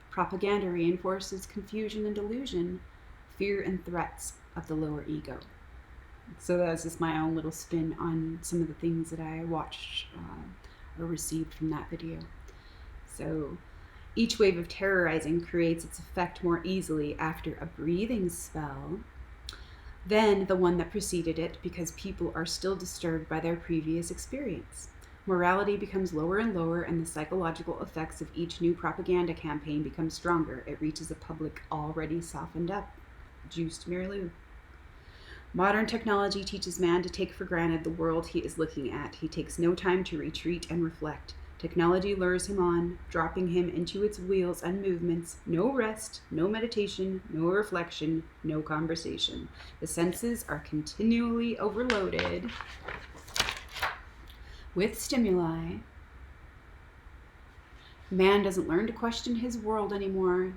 Speaker 1: Propaganda reinforces confusion and delusion. Fear and threats of the lower ego. So that's just my own little spin on some of the things that I watched or received from that video. So each wave of terrorizing creates its effect more easily after a breathing spell. than the one that preceded it, because people are still disturbed by their previous experience. Morality becomes lower and lower, and the psychological effects of each new propaganda campaign become stronger. It reaches a public already softened up. Juiced merely. Modern technology teaches man to take for granted the world he is looking at. He takes no time to retreat and reflect. Technology lures him on, dropping him into its wheels and movements. No rest, no meditation, no reflection, no conversation. The senses are continually overloaded with stimuli. Man doesn't learn to question his world anymore.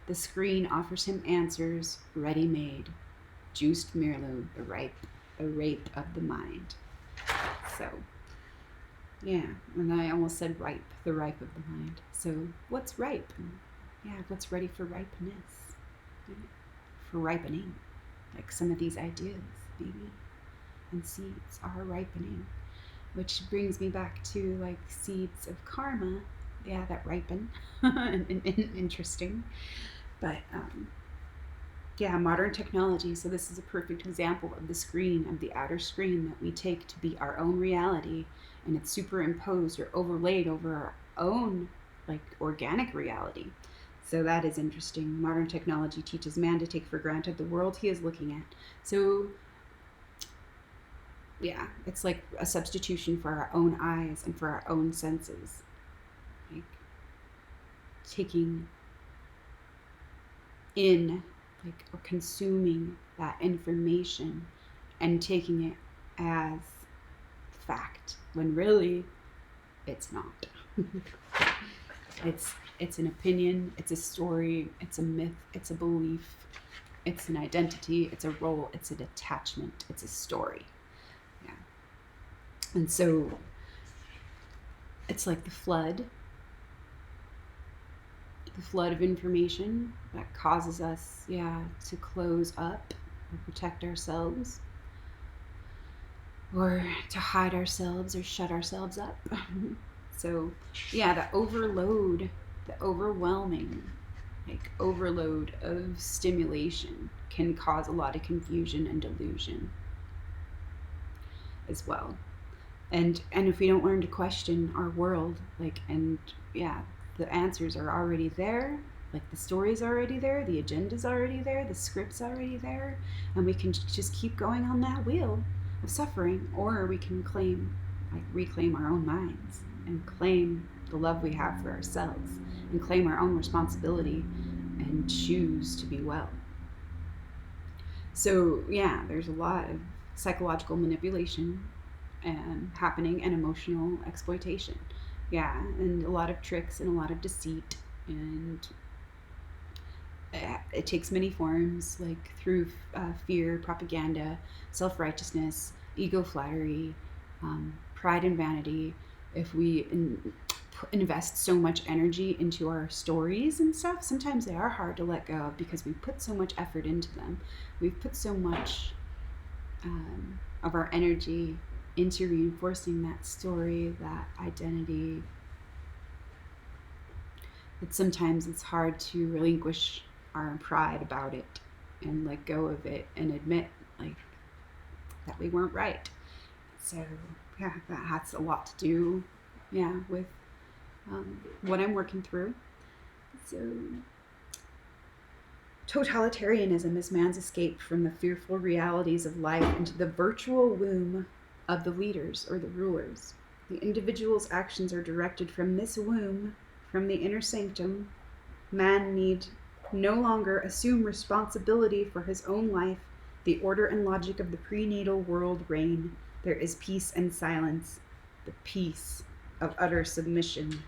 Speaker 1: The screen offers him answers ready-made. Juiced merely, a rape of the mind. So, yeah, and I almost said ripe, the ripe of the mind. So, what's ripe? Yeah, what's ready for ripeness? For ripening, like some of these ideas, maybe. And seeds are ripening, which brings me back to like seeds of karma. Yeah, that ripen. and interesting. But, yeah, modern technology. So this is a perfect example of the screen, of the outer screen that we take to be our own reality, and it's superimposed or overlaid over our own like organic reality. So that is interesting. Modern technology teaches man to take for granted the world he is looking at. So yeah, it's like a substitution for our own eyes and for our own senses. Like taking in, like, or consuming that information and taking it as fact when really it's not. It's an opinion, it's a story, it's a myth, it's a belief, it's an identity, it's a role, it's an attachment, it's a story. Yeah. And so it's like the flood of information that causes us, to close up or protect ourselves, or to hide ourselves or shut ourselves up. So, the overload, the overwhelming, like overload of stimulation can cause a lot of confusion and delusion as well. And if we don't learn to question our world, the answers are already there, like the story's already there, the agenda's already there, the script's already there, and we can just keep going on that wheel of suffering, or we can reclaim our own minds and claim the love we have for ourselves and claim our own responsibility and choose to be well. So there's a lot of psychological manipulation happening and emotional exploitation. And a lot of tricks and a lot of deceit, and it takes many forms, like through fear, propaganda, self-righteousness, ego flattery, pride and vanity. If we invest so much energy into our stories and stuff, sometimes they are hard to let go of because we put so much effort into them. We've put so much of our energy into reinforcing that story, that identity, that sometimes it's hard to relinquish our pride about it and let go of it and admit that we weren't right. So that has a lot to do with what I'm working through. So totalitarianism is man's escape from the fearful realities of life into the virtual womb of the leaders or the rulers. The individual's actions are directed from this womb, from the inner sanctum. Man need no longer assume responsibility for his own life. The order and logic of the prenatal world reign. There is peace and silence, the peace of utter submission.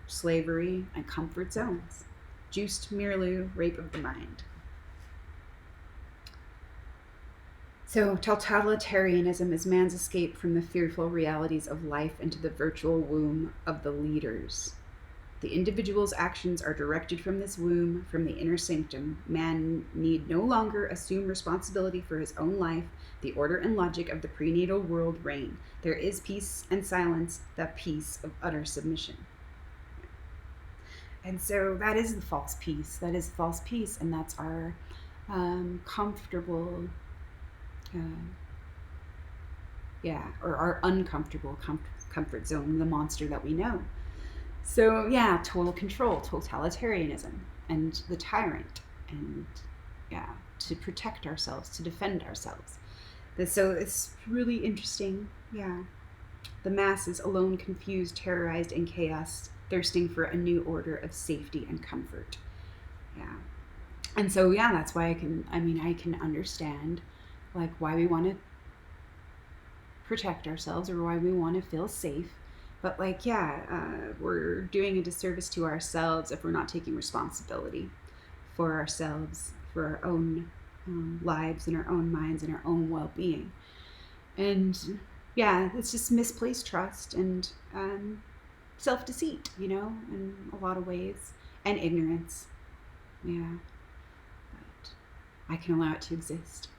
Speaker 1: Slavery and comfort zones. Juiced merely rape of the mind. So totalitarianism is man's escape from the fearful realities of life into the virtual womb of the leaders. The individual's actions are directed from this womb, from the inner sanctum. Man need no longer assume responsibility for his own life. The order and logic of the prenatal world reign. There is peace and silence, the peace of utter submission. And so that is the false peace. That is false peace, and that's our comfortable, or our uncomfortable comfort zone, the monster that we know. So, yeah, total control, totalitarianism, and the tyrant, and yeah, to protect ourselves, to defend ourselves. So it's really interesting. Yeah. The masses alone, confused, terrorized, and chaos, thirsting for a new order of safety and comfort. Yeah. And so, yeah, that's why I can understand like why we want to protect ourselves or why we want to feel safe. But like, yeah, we're doing a disservice to ourselves if we're not taking responsibility for ourselves, for our own lives and our own minds and our own well-being. And yeah, it's just misplaced trust and self-deceit, in a lot of ways, and ignorance. Yeah, but I can allow it to exist.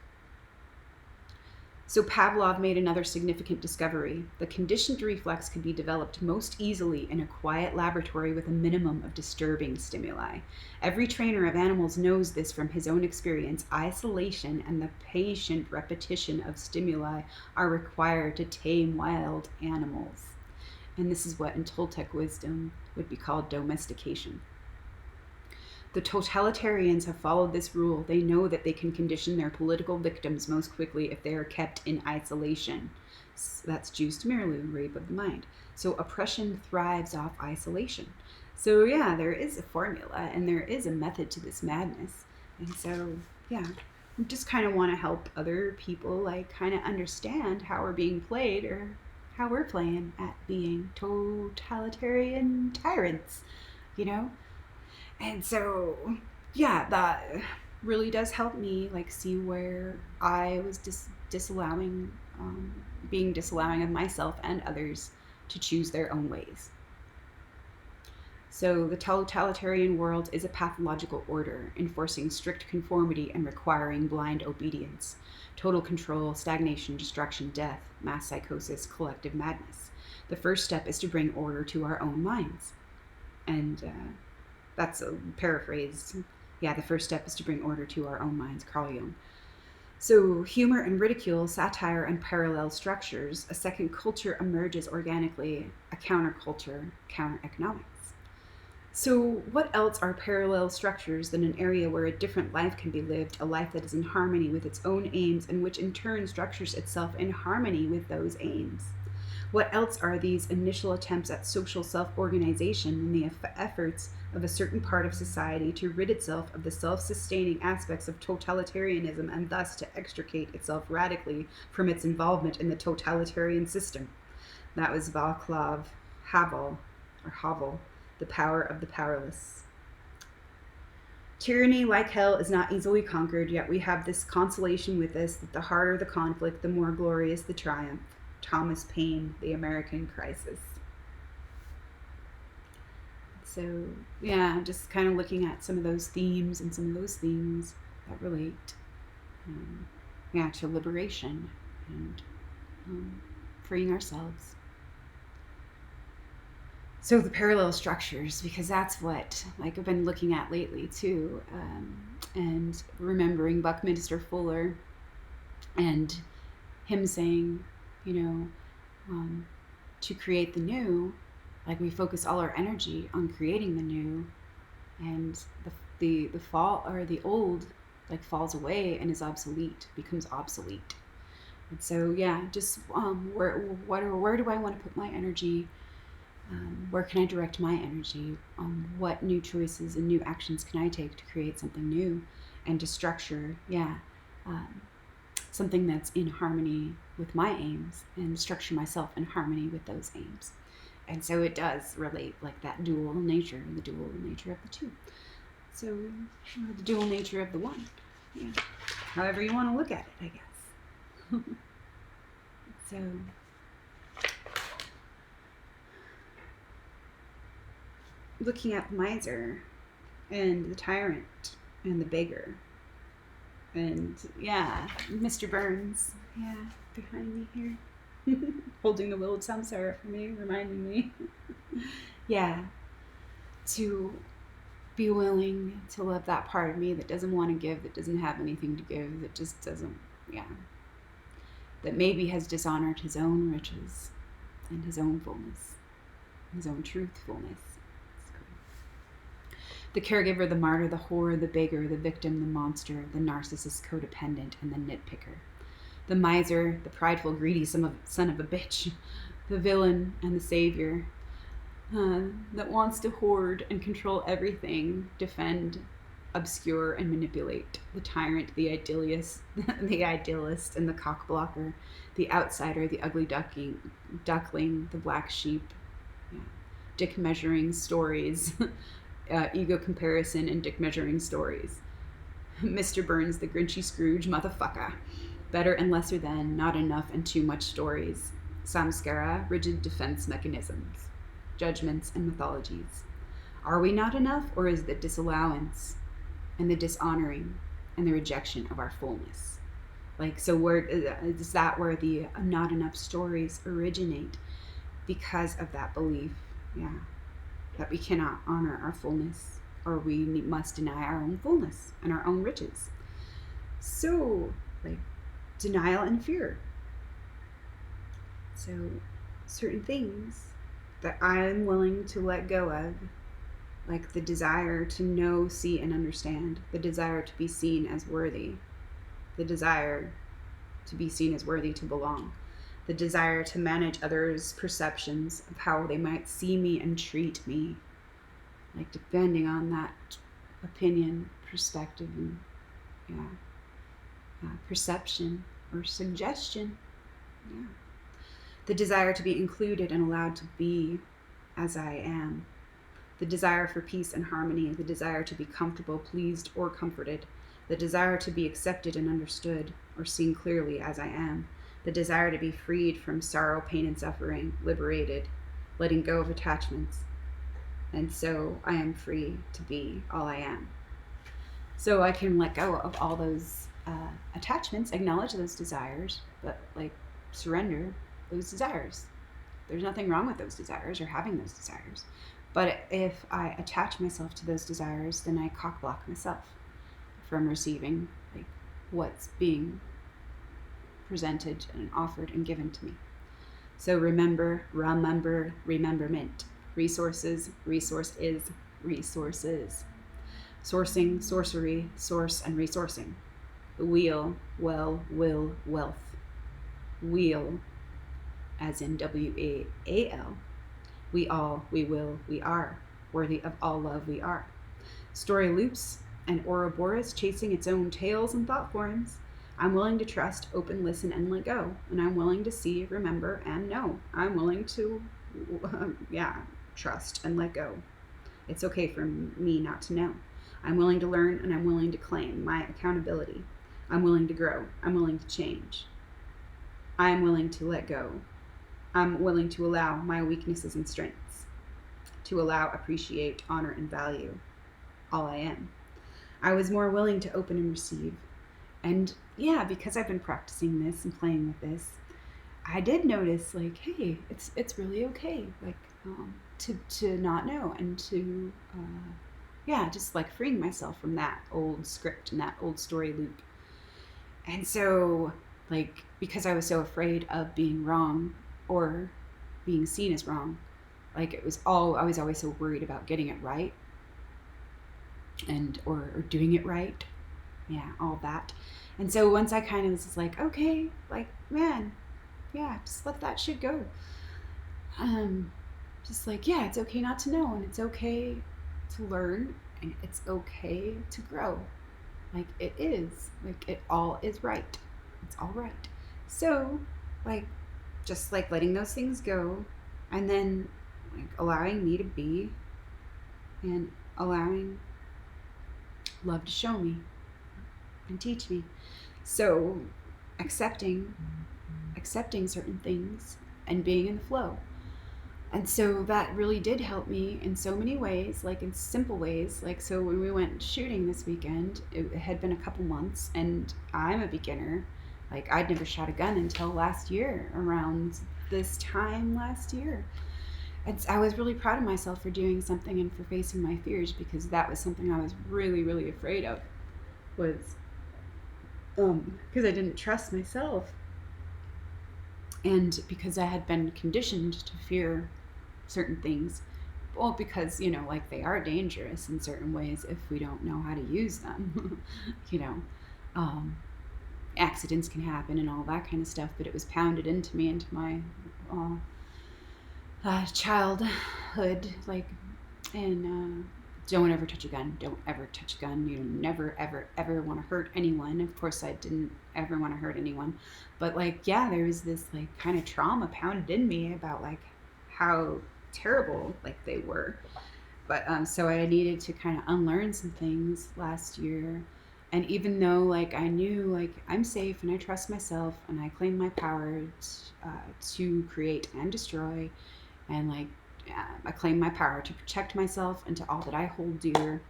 Speaker 1: So Pavlov made another significant discovery. The conditioned reflex could be developed most easily in a quiet laboratory with a minimum of disturbing stimuli. Every trainer of animals knows this from his own experience. Isolation and the patient repetition of stimuli are required to tame wild animals. And this is what in Toltec wisdom would be called domestication. The totalitarians have followed this rule. They know that they can condition their political victims most quickly if they are kept in isolation. That's juiced merely rape of the mind. So oppression thrives off isolation. So yeah, there is a formula and there is a method to this madness. And so yeah, we just kind of want to help other people like kind of understand how we're being played or how we're playing at being totalitarian tyrants, you know? And so, yeah, that really does help me like see where I was disallowing, being disallowing of myself and others to choose their own ways. So the totalitarian world is a pathological order, enforcing strict conformity and requiring blind obedience. Total control, stagnation, destruction, death, mass psychosis, collective madness. The first step is to bring order to our own minds. And that's a paraphrase. Yeah, the first step is to bring order to our own minds, Carl Jung. So humor and ridicule, satire and parallel structures, a second culture emerges organically, a counterculture, counter-economics. So what else are parallel structures than an area where a different life can be lived, a life that is in harmony with its own aims and which in turn structures itself in harmony with those aims? What else are these initial attempts at social self-organization and the efforts of a certain part of society to rid itself of the self-sustaining aspects of totalitarianism and thus to extricate itself radically from its involvement in the totalitarian system? That was Václav Havel, The Power of the Powerless. Tyranny, like hell, is not easily conquered, yet we have this consolation with us that the harder the conflict, the more glorious the triumph. Thomas Paine, The American Crisis. So, yeah, just kind of looking at some of those themes and some of those themes that relate, to liberation and freeing ourselves. So the parallel structures, because that's what like I've been looking at lately too, and remembering Buckminster Fuller and him saying, to create the new, like we focus all our energy on creating the new, and the fall or the old like falls away and is obsolete, becomes obsolete. And so yeah, just where do I want to put my energy? Where can I direct my energy? What new choices and new actions can I take to create something new and to structure, something that's in harmony with my aims and structure myself in harmony with those aims. And so it does relate like that dual nature and the dual nature of the two. So the dual nature of the one. Yeah. However you want to look at it, I guess. So looking at the miser and the tyrant and the beggar and Mr. Burns, behind me here, holding the willowed samsara for me, reminding me, to be willing to love that part of me that doesn't want to give, that doesn't have anything to give, that just doesn't, that maybe has dishonored his own riches and his own fullness, his own truthfulness. The caregiver, the martyr, the whore, the beggar, the victim, the monster, the narcissist, codependent, and the nitpicker. The miser, the prideful, greedy son of a bitch, the villain and the savior, that wants to hoard and control everything, defend, obscure, and manipulate. The tyrant, the idealist, and the cockblocker, the outsider, the ugly duckling, the black sheep, dick measuring stories, ego comparison, and dick measuring stories. Mr. Burns, the Grinchy Scrooge motherfucker. Better and lesser than, not enough and too much stories. Samskara, rigid defense mechanisms. Judgments and mythologies. Are we not enough, or is the disallowance and the dishonoring and the rejection of our fullness? So where is that where the not enough stories originate? Because of that belief, that we cannot honor our fullness, or we must deny our own fullness and our own riches. So, denial and fear. So, certain things that I'm willing to let go of, like the desire to know, see, and understand, the desire to be seen as worthy, the desire to be seen as worthy to belong, the desire to manage others' perceptions of how they might see me and treat me, depending on that opinion, perspective, and perception or suggestion. The desire to be included and allowed to be as I am. The desire for peace and harmony. The desire to be comfortable, pleased, or comforted. The desire to be accepted and understood or seen clearly as I am. The desire to be freed from sorrow, pain, and suffering, liberated, letting go of attachments. And so I am free to be all I am. So I can let go of all those attachments, acknowledge those desires, but surrender those desires. There's nothing wrong with those desires or having those desires. But if I attach myself to those desires, then I cock-block myself from receiving what's being presented and offered and given to me. So rememberment. Resources, resource is resources. Sourcing, sorcery, source, and resourcing. The wheel, will, wealth. Wheel, as in W-A-A-L. We all, we will, we are. Worthy of all love we are. Story loops and Ouroboros chasing its own tales and thought forms. I'm willing to trust, open, listen, and let go. And I'm willing to see, remember, and know. I'm willing to, trust and let go. It's okay for me not to know. I'm willing to learn, and I'm willing to claim my accountability. I'm willing to grow. I'm willing to change. I'm willing to let go. I'm willing to allow my weaknesses and strengths, to allow, appreciate, honor, and value all I am. I was more willing to open and receive. And because I've been practicing this and playing with this, I did notice hey, it's really okay, to not know, and to just freeing myself from that old script and that old story loop. And so because I was so afraid of being wrong or being seen as wrong, I was always so worried about getting it right and or doing it right, all that. And so once I kind of was just okay, just let that shit go. It's okay not to know, and it's okay to learn, and it's okay to grow. It is. It all is right. It's all right. So, just letting those things go, and then allowing me to be, and allowing love to show me and teach me. So, accepting certain things and being in the flow. And so that really did help me in so many ways, in simple ways. So when we went shooting this weekend, it had been a couple months, and I'm a beginner. I'd never shot a gun until last year, around this time last year. I was really proud of myself for doing something and for facing my fears, because that was something I was really, really afraid of. Was because I didn't trust myself, and because I had been conditioned to fear certain things. Well, because, like, they are dangerous in certain ways if we don't know how to use them. you know, um, Accidents can happen and all that kind of stuff, but it was pounded into me, into my childhood, like, and don't ever touch a gun. Don't ever touch a gun. You never, ever, ever want to hurt anyone. Of course, I didn't ever want to hurt anyone, but, like, yeah, there was this, like, kind of trauma pounded in me about, like, how terrible, like, they were. But so I needed to kind of unlearn some things last year. And even though, like, I knew, like, I'm safe and I trust myself and I claim my power to create and destroy, and, like, I claim my power to protect myself and to all that I hold dear,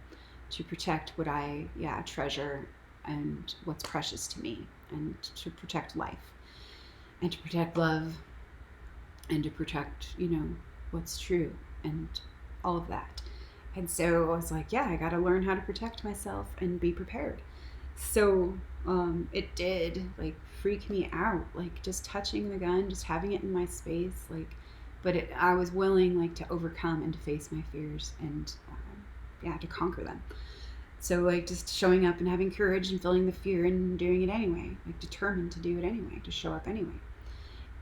Speaker 1: to protect what I treasure and what's precious to me, and to protect life, and to protect love, and to protect, what's true, and all of that. And so I was like, yeah, I got to learn how to protect myself and be prepared. So it did, like, freak me out, like, just touching the gun, just having it in my space, like, but I was willing, like, to overcome and to face my fears, and to conquer them. So, like, just showing up and having courage and feeling the fear and doing it anyway, like, determined to do it anyway, to show up anyway.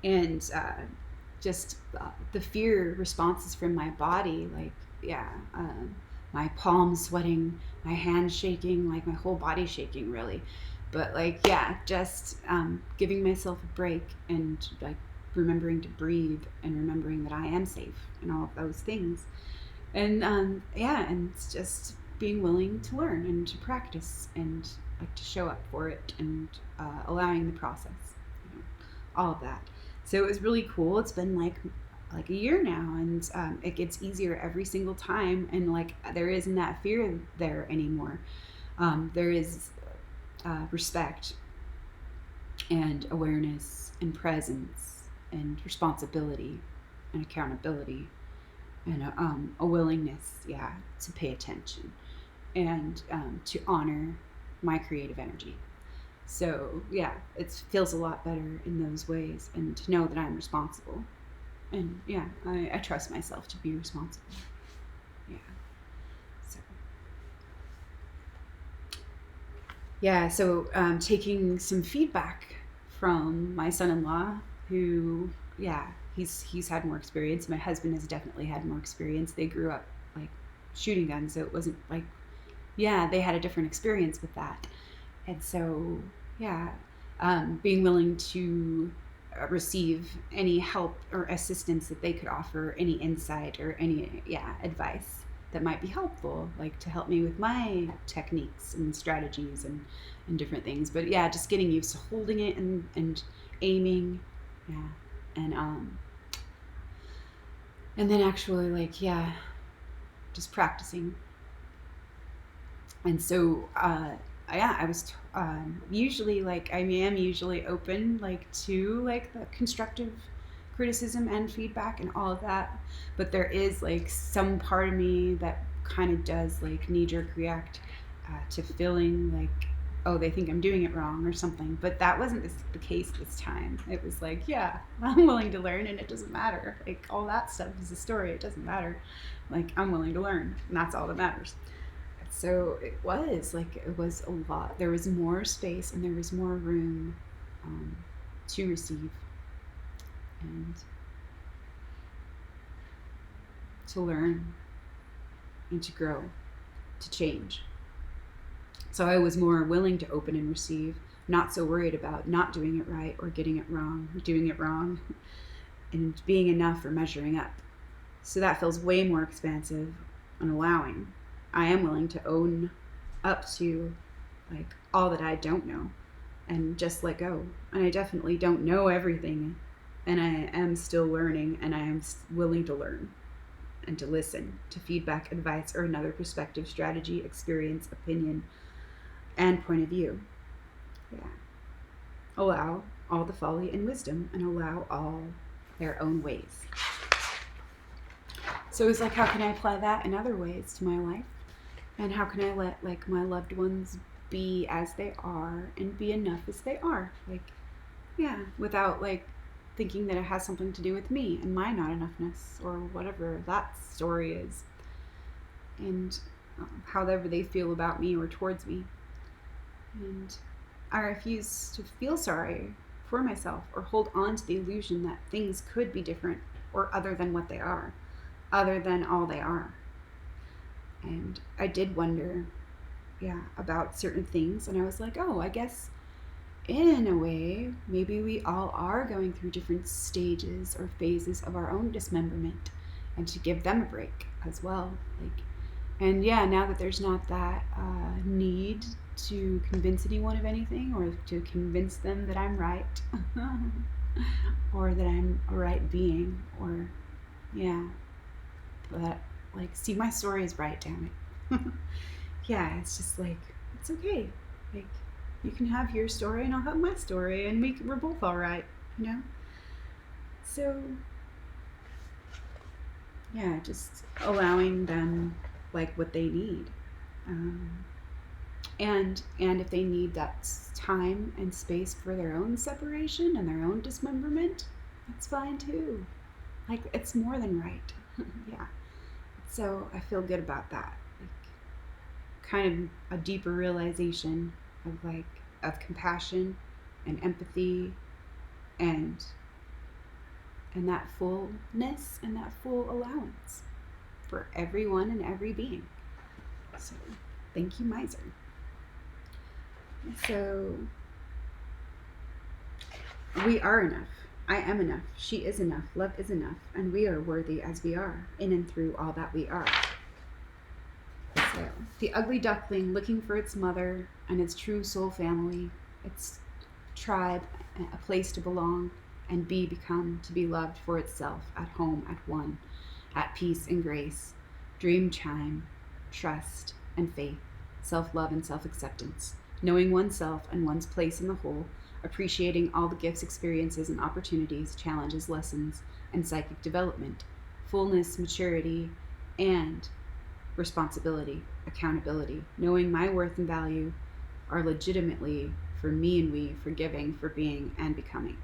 Speaker 1: And just the fear responses from my body, like, my palms sweating, my hands shaking, like, my whole body shaking, really. But, like, just giving myself a break, and, like, remembering to breathe, and remembering that I am safe, and all of those things. And and it's just being willing to learn and to practice, and, like, to show up for it, and allowing the process, all of that. So it was really cool. It's been like a year now, and it gets easier every single time, and, like, there isn't that fear there anymore. There is respect and awareness and presence and responsibility and accountability, and a willingness, to pay attention, and to honor my creative energy. So it feels a lot better in those ways, and to know that I'm responsible, and I trust myself to be responsible. So taking some feedback from my son-in-law, who he's had more experience. My husband has definitely had more experience. They grew up, like, shooting guns, so it wasn't like, they had a different experience with that. And so being willing to receive any help or assistance that they could offer, any insight or any advice that might be helpful, like, to help me with my techniques and strategies and different things. But just getting used to holding it and aiming, and then actually, like, just practicing. And so I was usually, like, I am usually open, like, to, like, the constructive criticism and feedback and all of that, but there is, like, some part of me that kind of does, like, knee-jerk react to feeling like, oh, they think I'm doing it wrong or something. But that wasn't the case this time. It was like, I'm willing to learn, and it doesn't matter, like, all that stuff is a story, it doesn't matter, like, I'm willing to learn, and that's all that matters. So it was a lot. There was more space, and there was more room to receive and to learn and to grow, to change. So I was more willing to open and receive, not so worried about not doing it right or getting it wrong, doing it wrong, and being enough or measuring up. So that feels way more expansive and allowing. I am willing to own up to, like, all that I don't know, and just let go. And I definitely don't know everything, and I am still learning, and I am willing to learn and to listen to feedback, advice, or another perspective, strategy, experience, opinion, and point of view. Allow all the folly and wisdom, and allow all their own ways. So it's like, how can I apply that in other ways to my life? And how can I let like my loved ones be as they are and be enough as they are? Like, yeah, without like thinking that it has something to do with me and my not enoughness or whatever that story is. And however they feel about me or towards me. And I refuse to feel sorry for myself or hold on to the illusion that things could be different or other than what they are, other than all they are. And I did wonder, about certain things. And I was like, oh, I guess in a way, maybe we all are going through different stages or phases of our own dismemberment, and to give them a break as well. Like, and now that there's not that need to convince anyone of anything or to convince them that I'm right or that I'm a right being or, but like, see, my story is right, damn it. It's just like, it's okay. Like, you can have your story and I'll have my story and we're both all right, So, just allowing them like what they need. And if they need that time and space for their own separation and their own dismemberment, that's fine too. Like, it's more than right. So I feel good about that. Like, kind of a deeper realization of compassion and empathy and that fullness and that full allowance for everyone and every being. So thank you, Miser. So we are enough. I am enough. She is enough. Love is enough. And we are worthy as we are, in and through all that we are. So the ugly duckling looking for its mother and its true soul family, its tribe, a place to belong and become to be loved for itself, at home, at one, at peace and grace, dream chime, trust and faith, self-love and self-acceptance, knowing oneself and one's place in the whole, appreciating all the gifts, experiences, and opportunities, challenges, lessons, and psychic development, fullness, maturity, and responsibility, accountability, knowing my worth and value are legitimately for me and we, for giving, for being and becoming,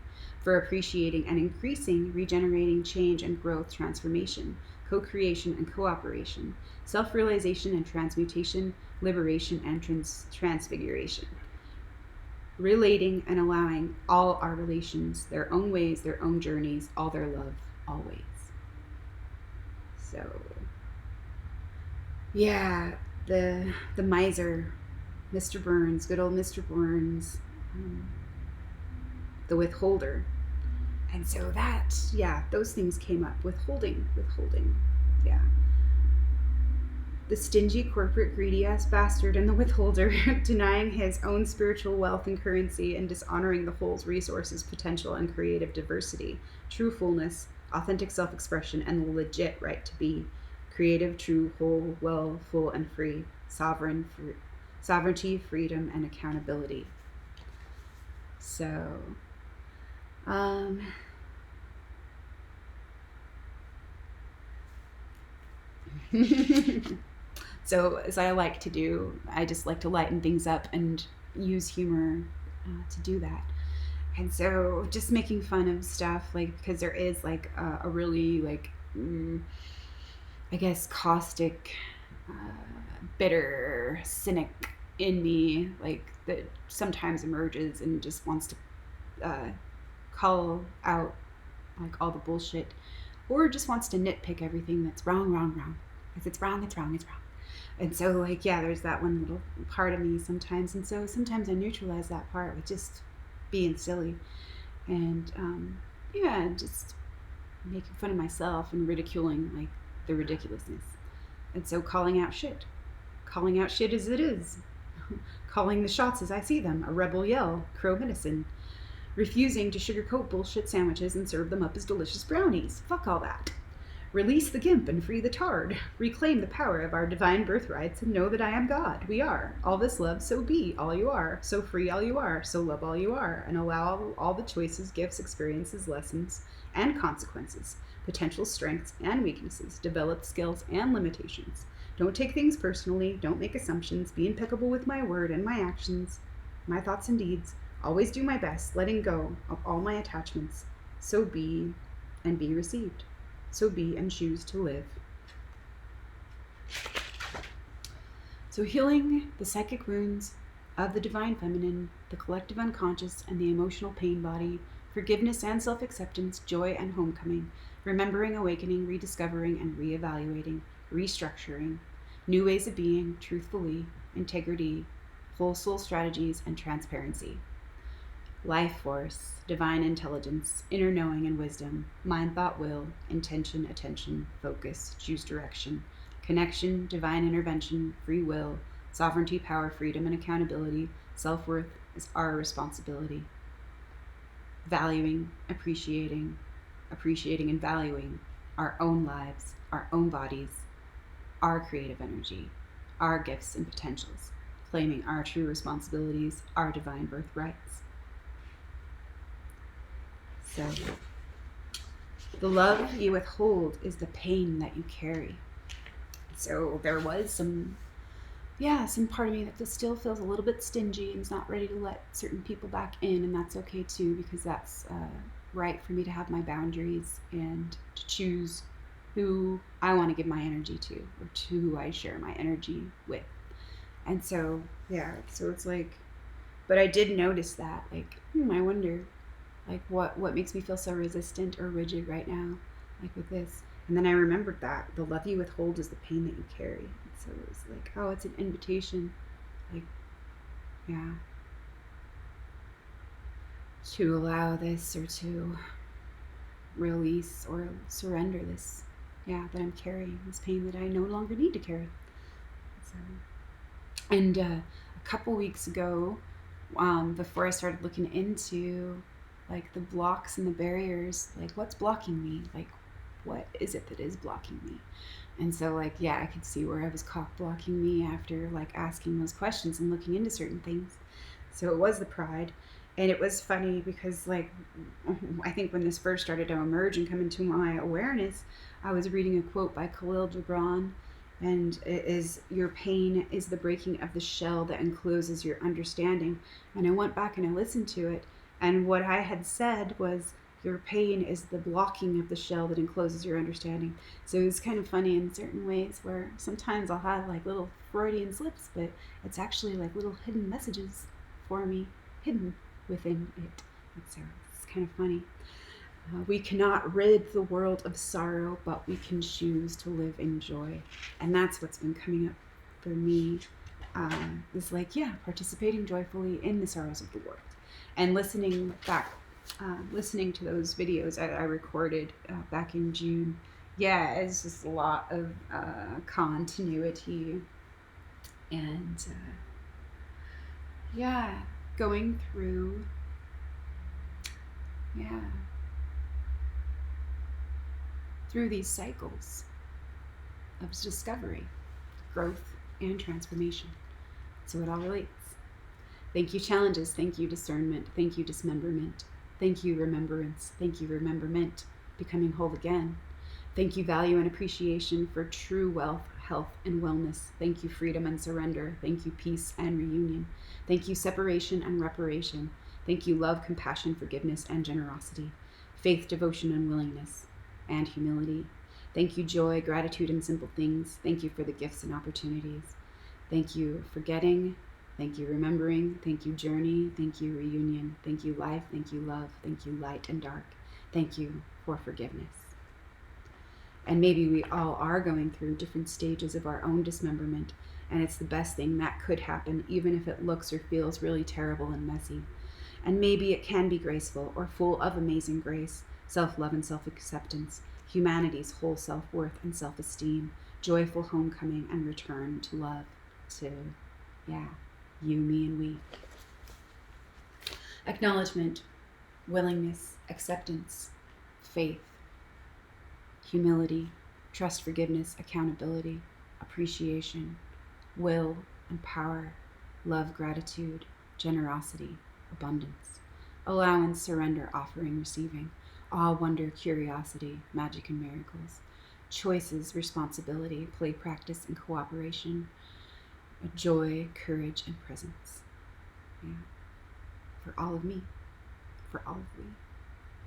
Speaker 1: for appreciating and increasing, regenerating, change and growth, transformation, co-creation and cooperation, self-realization and transmutation, liberation and transfiguration, relating and allowing all our relations, their own ways, their own journeys, all their love, always. So, the miser, Mr. Burns, good old Mr. Burns, the withholder. And so that, those things came up. Withholding. The stingy, corporate, greedy-ass bastard and the withholder, denying his own spiritual wealth and currency and dishonoring the whole's resources, potential, and creative diversity, true fullness, authentic self-expression, and the legit right to be creative, true, whole, well, full, and free, sovereignty, freedom, and accountability. So, so as I like to do, I just like to lighten things up and use humor to do that. And so just making fun of stuff, like, because there is like a really like, I guess, caustic, bitter cynic in me, like, that sometimes emerges and just wants to call out like all the bullshit, or just wants to nitpick everything that's wrong. If it's wrong, it's wrong. And so, like, there's that one little part of me sometimes. And so sometimes I neutralize that part with just being silly. And, just making fun of myself and ridiculing, like, the ridiculousness. And so calling out shit as it is. Calling the shots as I see them. A rebel yell. Crow medicine. Refusing to sugarcoat bullshit sandwiches and serve them up as delicious brownies. Fuck all that. Release the gimp and free the tard. Reclaim the power of our divine birthrights and know that I am God. We are. All this love, so be all you are. So free all you are. So love all you are. And allow all the choices, gifts, experiences, lessons, and consequences potential strengths and weaknesses, developed skills and limitations. Don't take things personally. Don't make assumptions. Be impeccable with my word and my actions, my thoughts and deeds. Always do my best, letting go of all my attachments. So be and be received. So be and choose to live. So healing the psychic wounds of the divine feminine, the collective unconscious, and the emotional pain body, forgiveness and self-acceptance, joy and homecoming, remembering, awakening, rediscovering, and reevaluating, restructuring, new ways of being, truthfully, integrity, whole soul strategies, and transparency. Life force, divine intelligence, inner knowing and wisdom, mind, thought, will, intention, attention, focus, choose direction, connection, divine intervention, free will, sovereignty, power, freedom, and accountability. Self-worth is our responsibility. Valuing, appreciating and valuing our own lives, our own bodies, our creative energy, our gifts and potentials, claiming our true responsibilities, our divine birthrights. So, the love you withhold is the pain that you carry. So there was some part of me that still feels a little bit stingy and is not ready to let certain people back in, and that's okay too, because that's right for me to have my boundaries and to choose who I want to give my energy to, or to who I share my energy with. And so, so it's like, but I did notice that, like, I wonder, like, what makes me feel so resistant or rigid right now, like with this. And then I remembered that the love you withhold is the pain that you carry. And so it was like, oh, it's an invitation, like, to allow this, or to release or surrender this, that I'm carrying, this pain that I no longer need to carry. So, and a couple weeks ago, before I started looking into like the blocks and the barriers, like what's blocking me, like what is it that is blocking me? And so like, I could see where I was cock blocking me after like asking those questions and looking into certain things. So it was the pride. And it was funny because like, I think when this first started to emerge and come into my awareness, I was reading a quote by Khalil Gibran, and it is, your pain is the breaking of the shell that encloses your understanding. And I went back and I listened to it, and what I had said was, your pain is the blocking of the shell that encloses your understanding. So it was kind of funny in certain ways, where sometimes I'll have like little Freudian slips, but it's actually like little hidden messages for me, hidden within it. And so it's kind of funny. We cannot rid the world of sorrow, but we can choose to live in joy. And that's what's been coming up for me, is like, participating joyfully in the sorrows of the world. And listening to those videos I recorded back in June, it's just a lot of continuity and going through through these cycles of discovery, growth, and transformation. So it all relates. Thank you, challenges. Thank you, discernment. Thank you, dismemberment. Thank you, remembrance. Thank you, rememberment, becoming whole again. Thank you, value and appreciation for true wealth, health, and wellness. Thank you, freedom and surrender. Thank you, peace and reunion. Thank you, separation and reparation. Thank you, love, compassion, forgiveness, and generosity. Faith, devotion, and willingness, and humility. Thank you, joy, gratitude, and simple things. Thank you for the gifts and opportunities. Thank you, forgetting. Thank you, remembering. Thank you, journey. Thank you, reunion. Thank you, life. Thank you, love. Thank you, light and dark. Thank you for forgiveness. And maybe we all are going through different stages of our own dismemberment, and it's the best thing that could happen, even if it looks or feels really terrible and messy. And maybe it can be graceful or full of amazing grace, self-love and self-acceptance, humanity's whole self-worth and self-esteem, joyful homecoming and return to love, to, you, me, and we. Acknowledgement, willingness, acceptance, faith, humility, trust, forgiveness, accountability, appreciation, will and power, love, gratitude, generosity, abundance, allowance, surrender, offering, receiving, Awe, wonder, curiosity, magic and miracles, choices, responsibility, play, practice, and cooperation, joy, courage, and presence. Yeah. For all of me, for all of we,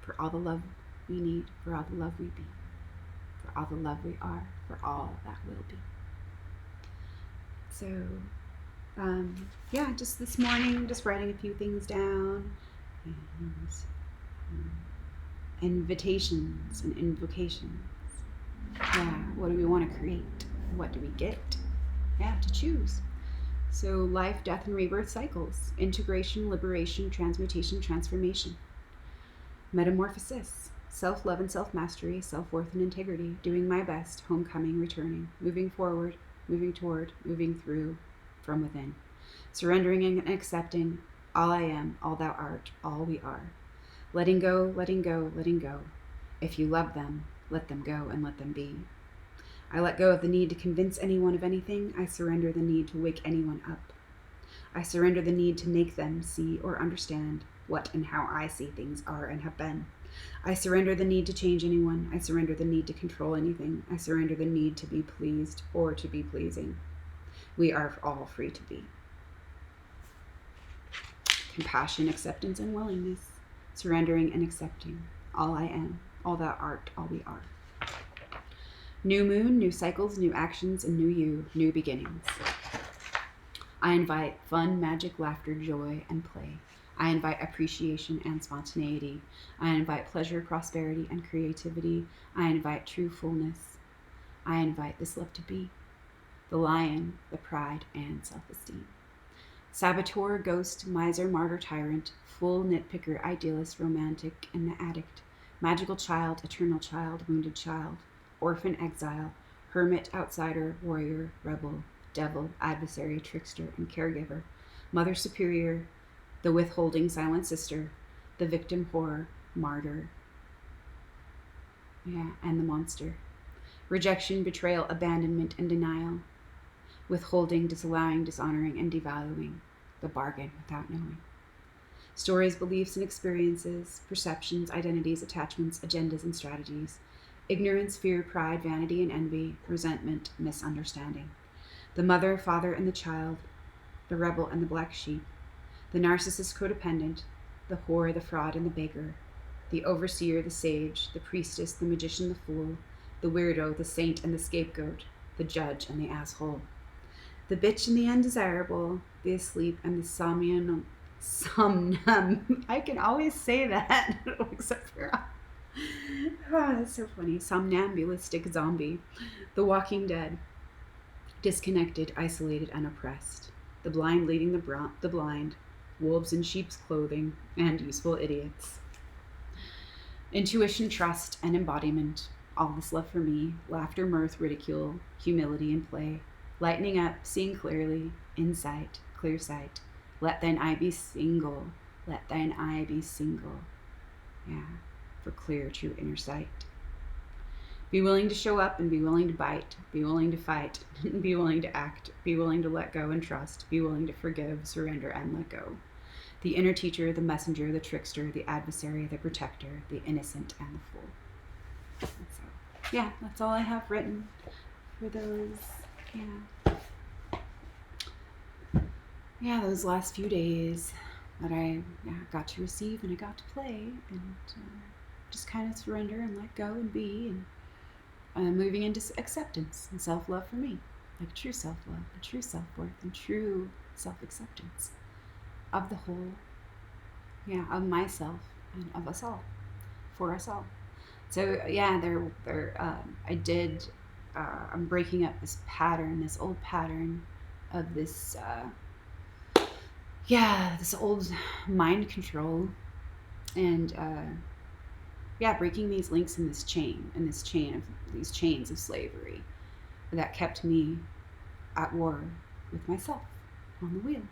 Speaker 1: for all the love we need, for all the love we be, for all the love we are, for all that will be. So, just this morning, just writing a few things down, and invitations and invocations. Yeah, what do we want to create? What do we get? Yeah, to choose. So life, death, and rebirth cycles. Integration, liberation, transmutation, transformation. Metamorphosis. Self-love and self-mastery, self-worth and integrity. Doing my best, homecoming, returning. Moving forward, moving toward, moving through, from within. Surrendering and accepting all I am, all thou art, all we are. Letting go, letting go, letting go. If you love them, let them go and let them be. I let go of the need to convince anyone of anything. I surrender the need to wake anyone up. I surrender the need to make them see or understand what and how I see things are and have been. I surrender the need to change anyone. I surrender the need to control anything. I surrender the need to be pleased or to be pleasing. We are all free to be. Compassion, acceptance, and willingness. Surrendering and accepting all I am, all thou art, all we are. New moon, new cycles, new actions, and new you, new beginnings. I invite fun, magic, laughter, joy, and play. I invite appreciation and spontaneity. I invite pleasure, prosperity, and creativity. I invite true fullness. I invite this love to be. The lion, the pride, and self-esteem. Saboteur, ghost, miser, martyr, tyrant, full nitpicker, idealist, romantic, and the addict. Magical child, eternal child, wounded child. Orphan, exile, hermit, outsider, warrior, rebel, devil, adversary, trickster, and caregiver. Mother superior, the withholding silent sister, the victim whore, martyr, and the monster. Rejection, betrayal, abandonment, and denial. Withholding, disallowing, dishonoring, and devaluing. The bargain without knowing. Stories, beliefs, and experiences, perceptions, identities, attachments, agendas, and strategies. Ignorance, fear, pride, vanity, and envy, resentment, misunderstanding. The mother, father, and the child, the rebel and the black sheep, the narcissist codependent, the whore, the fraud, and the beggar, the overseer, the sage, the priestess, the magician, the fool, the weirdo, the saint, and the scapegoat, the judge, and the asshole, the bitch and the undesirable, the asleep, and the somnum. I can always say that, except for... Oh, that's so funny. Somnambulistic zombie. The walking dead. Disconnected, isolated, and oppressed. The blind leading the blind. Wolves in sheep's clothing. And useful idiots. Intuition, trust, and embodiment. All this love for me. Laughter, mirth, ridicule, humility, and play. Lightening up, seeing clearly. Insight, clear sight. Let thine eye be single. Let thine eye be single. Yeah. For clear, true inner sight. Be willing to show up and be willing to bite. Be willing to fight. Be willing to act. Be willing to let go and trust. Be willing to forgive, surrender, and let go. The inner teacher, the messenger, the trickster, the adversary, the protector, the innocent, and the fool. So, that's all I have written for those. Those last few days that I got to receive and I got to play and just kind of surrender and let go and be, and moving into acceptance and self-love for me, like true self-love and true self-worth and true self-acceptance of the whole, of myself and of us all, for us all. So I'm breaking up this pattern, this old pattern of this this old mind control, and breaking these links in this chain of these chains of slavery that kept me at war with myself on the wheel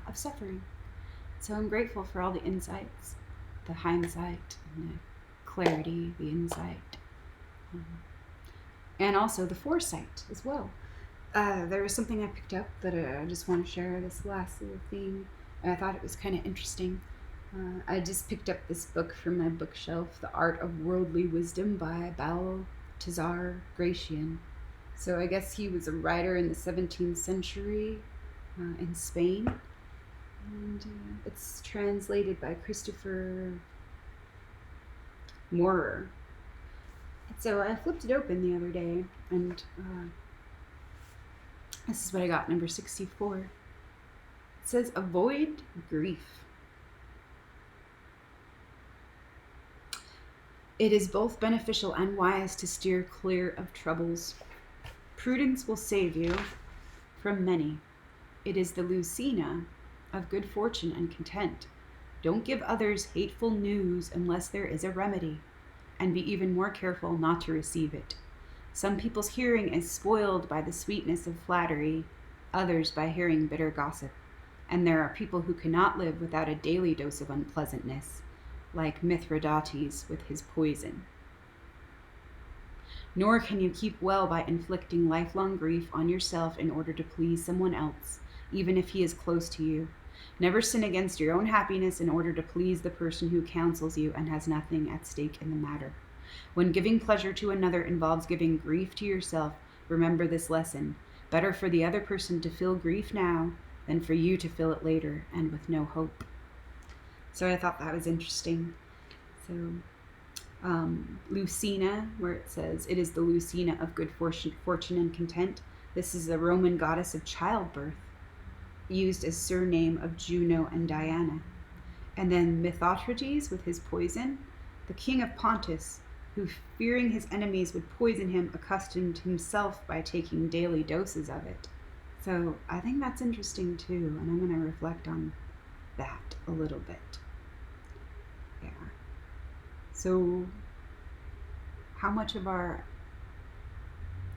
Speaker 1: of suffering. So I'm grateful for all the insights, the hindsight, and the clarity, the insight, and also the foresight as well. There was something I picked up that I just want to share, this last little thing. I thought it was kind of interesting. I just picked up this book from my bookshelf, The Art of Worldly Wisdom by Baltasar Gracian. So I guess he was a writer in the 17th century in Spain. And it's translated by Christopher Moorer. So I flipped it open the other day, and this is what I got, number 64. It says, avoid grief. It is both beneficial and wise to steer clear of troubles. Prudence will save you from many. It is the Lucina of good fortune and content. Don't give others hateful news unless there is a remedy, and be even more careful not to receive it. Some people's hearing is spoiled by the sweetness of flattery, others by hearing bitter gossip. And there are people who cannot live without a daily dose of unpleasantness, like Mithridates with his poison. Nor can you keep well by inflicting lifelong grief on yourself in order to please someone else, even if he is close to you. Never sin against your own happiness in order to please the person who counsels you and has nothing at stake in the matter. When giving pleasure to another involves giving grief to yourself, remember this lesson. Better for the other person to feel grief now than for you to feel it later and with no hope. So I thought that was interesting. So Lucina, where it says, it is the Lucina of good fortune and content. This is the Roman goddess of childbirth, used as surname of Juno and Diana. And then Mithridates with his poison, the king of Pontus, who fearing his enemies would poison him, accustomed himself by taking daily doses of it. So I think that's interesting too, and I'm going to reflect on that a little bit. Yeah. So how much of our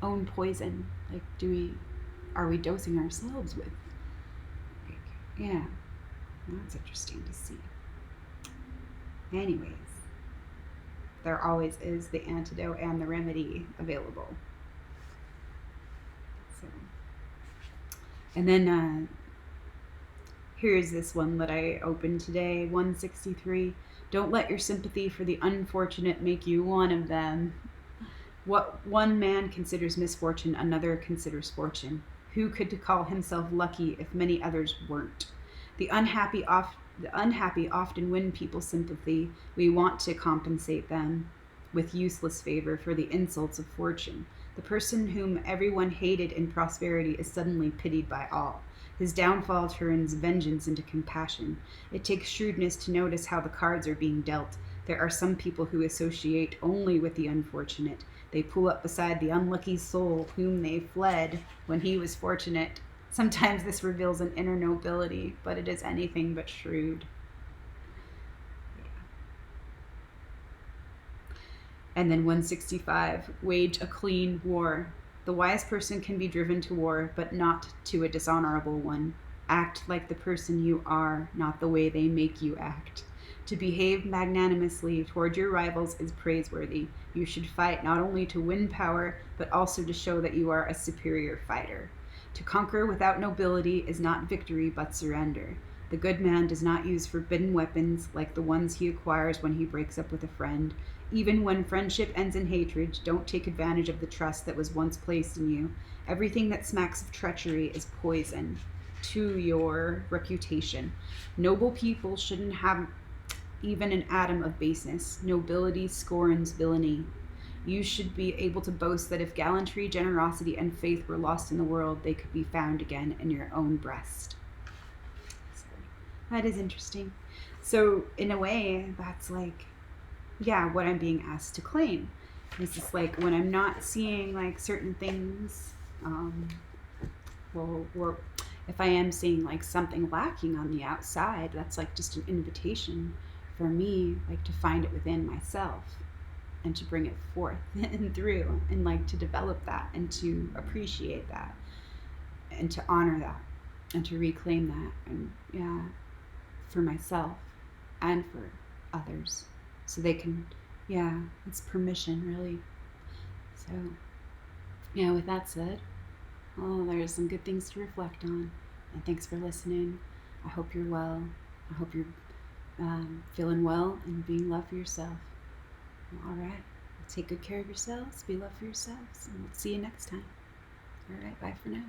Speaker 1: own poison, like, are we dosing ourselves with? Like, yeah, that's interesting to see. Anyways, there always is the antidote and the remedy available. So, and then here's this one that I opened today, 163. Don't let your sympathy for the unfortunate make you one of them. What one man considers misfortune, another considers fortune. Who could call himself lucky if many others weren't? The unhappy often win people's sympathy. We want to compensate them with useless favor for the insults of fortune. The person whom everyone hated in prosperity is suddenly pitied by all. His downfall turns vengeance into compassion. It takes shrewdness to notice how the cards are being dealt. There are some people who associate only with the unfortunate. They pull up beside the unlucky soul whom they fled when he was fortunate. Sometimes this reveals an inner nobility, but it is anything but shrewd. And then 165, wage a clean war. The wise person can be driven to war, but not to a dishonorable one. Act like the person you are, not the way they make you act. To behave magnanimously toward your rivals is praiseworthy. You should fight not only to win power, but also to show that you are a superior fighter. To conquer without nobility is not victory, but surrender. The good man does not use forbidden weapons like the ones he acquires when he breaks up with a friend. Even when friendship ends in hatred, don't take advantage of the trust that was once placed in you. Everything that smacks of treachery is poison to your reputation. Noble people shouldn't have even an atom of baseness. Nobility scorns villainy. You should be able to boast that if gallantry, generosity, and faith were lost in the world, they could be found again in your own breast. So, that is interesting. So, in a way, that's like, yeah, what I'm being asked to claim. It's just like when I'm not seeing like certain things, or if I am seeing like something lacking on the outside, that's like just an invitation for me, like to find it within myself and to bring it forth and through, and like to develop that and to appreciate that and to honor that and to reclaim that, and yeah, for myself and for others, so they can, yeah, it's permission really. So yeah, with that said, oh, there's some good things to reflect on, and thanks for listening. I hope you're well. I hope you're feeling well and being love for yourself. All right. Take good care of yourselves. Be love for yourselves. And we'll see you next time. All right. Bye for now.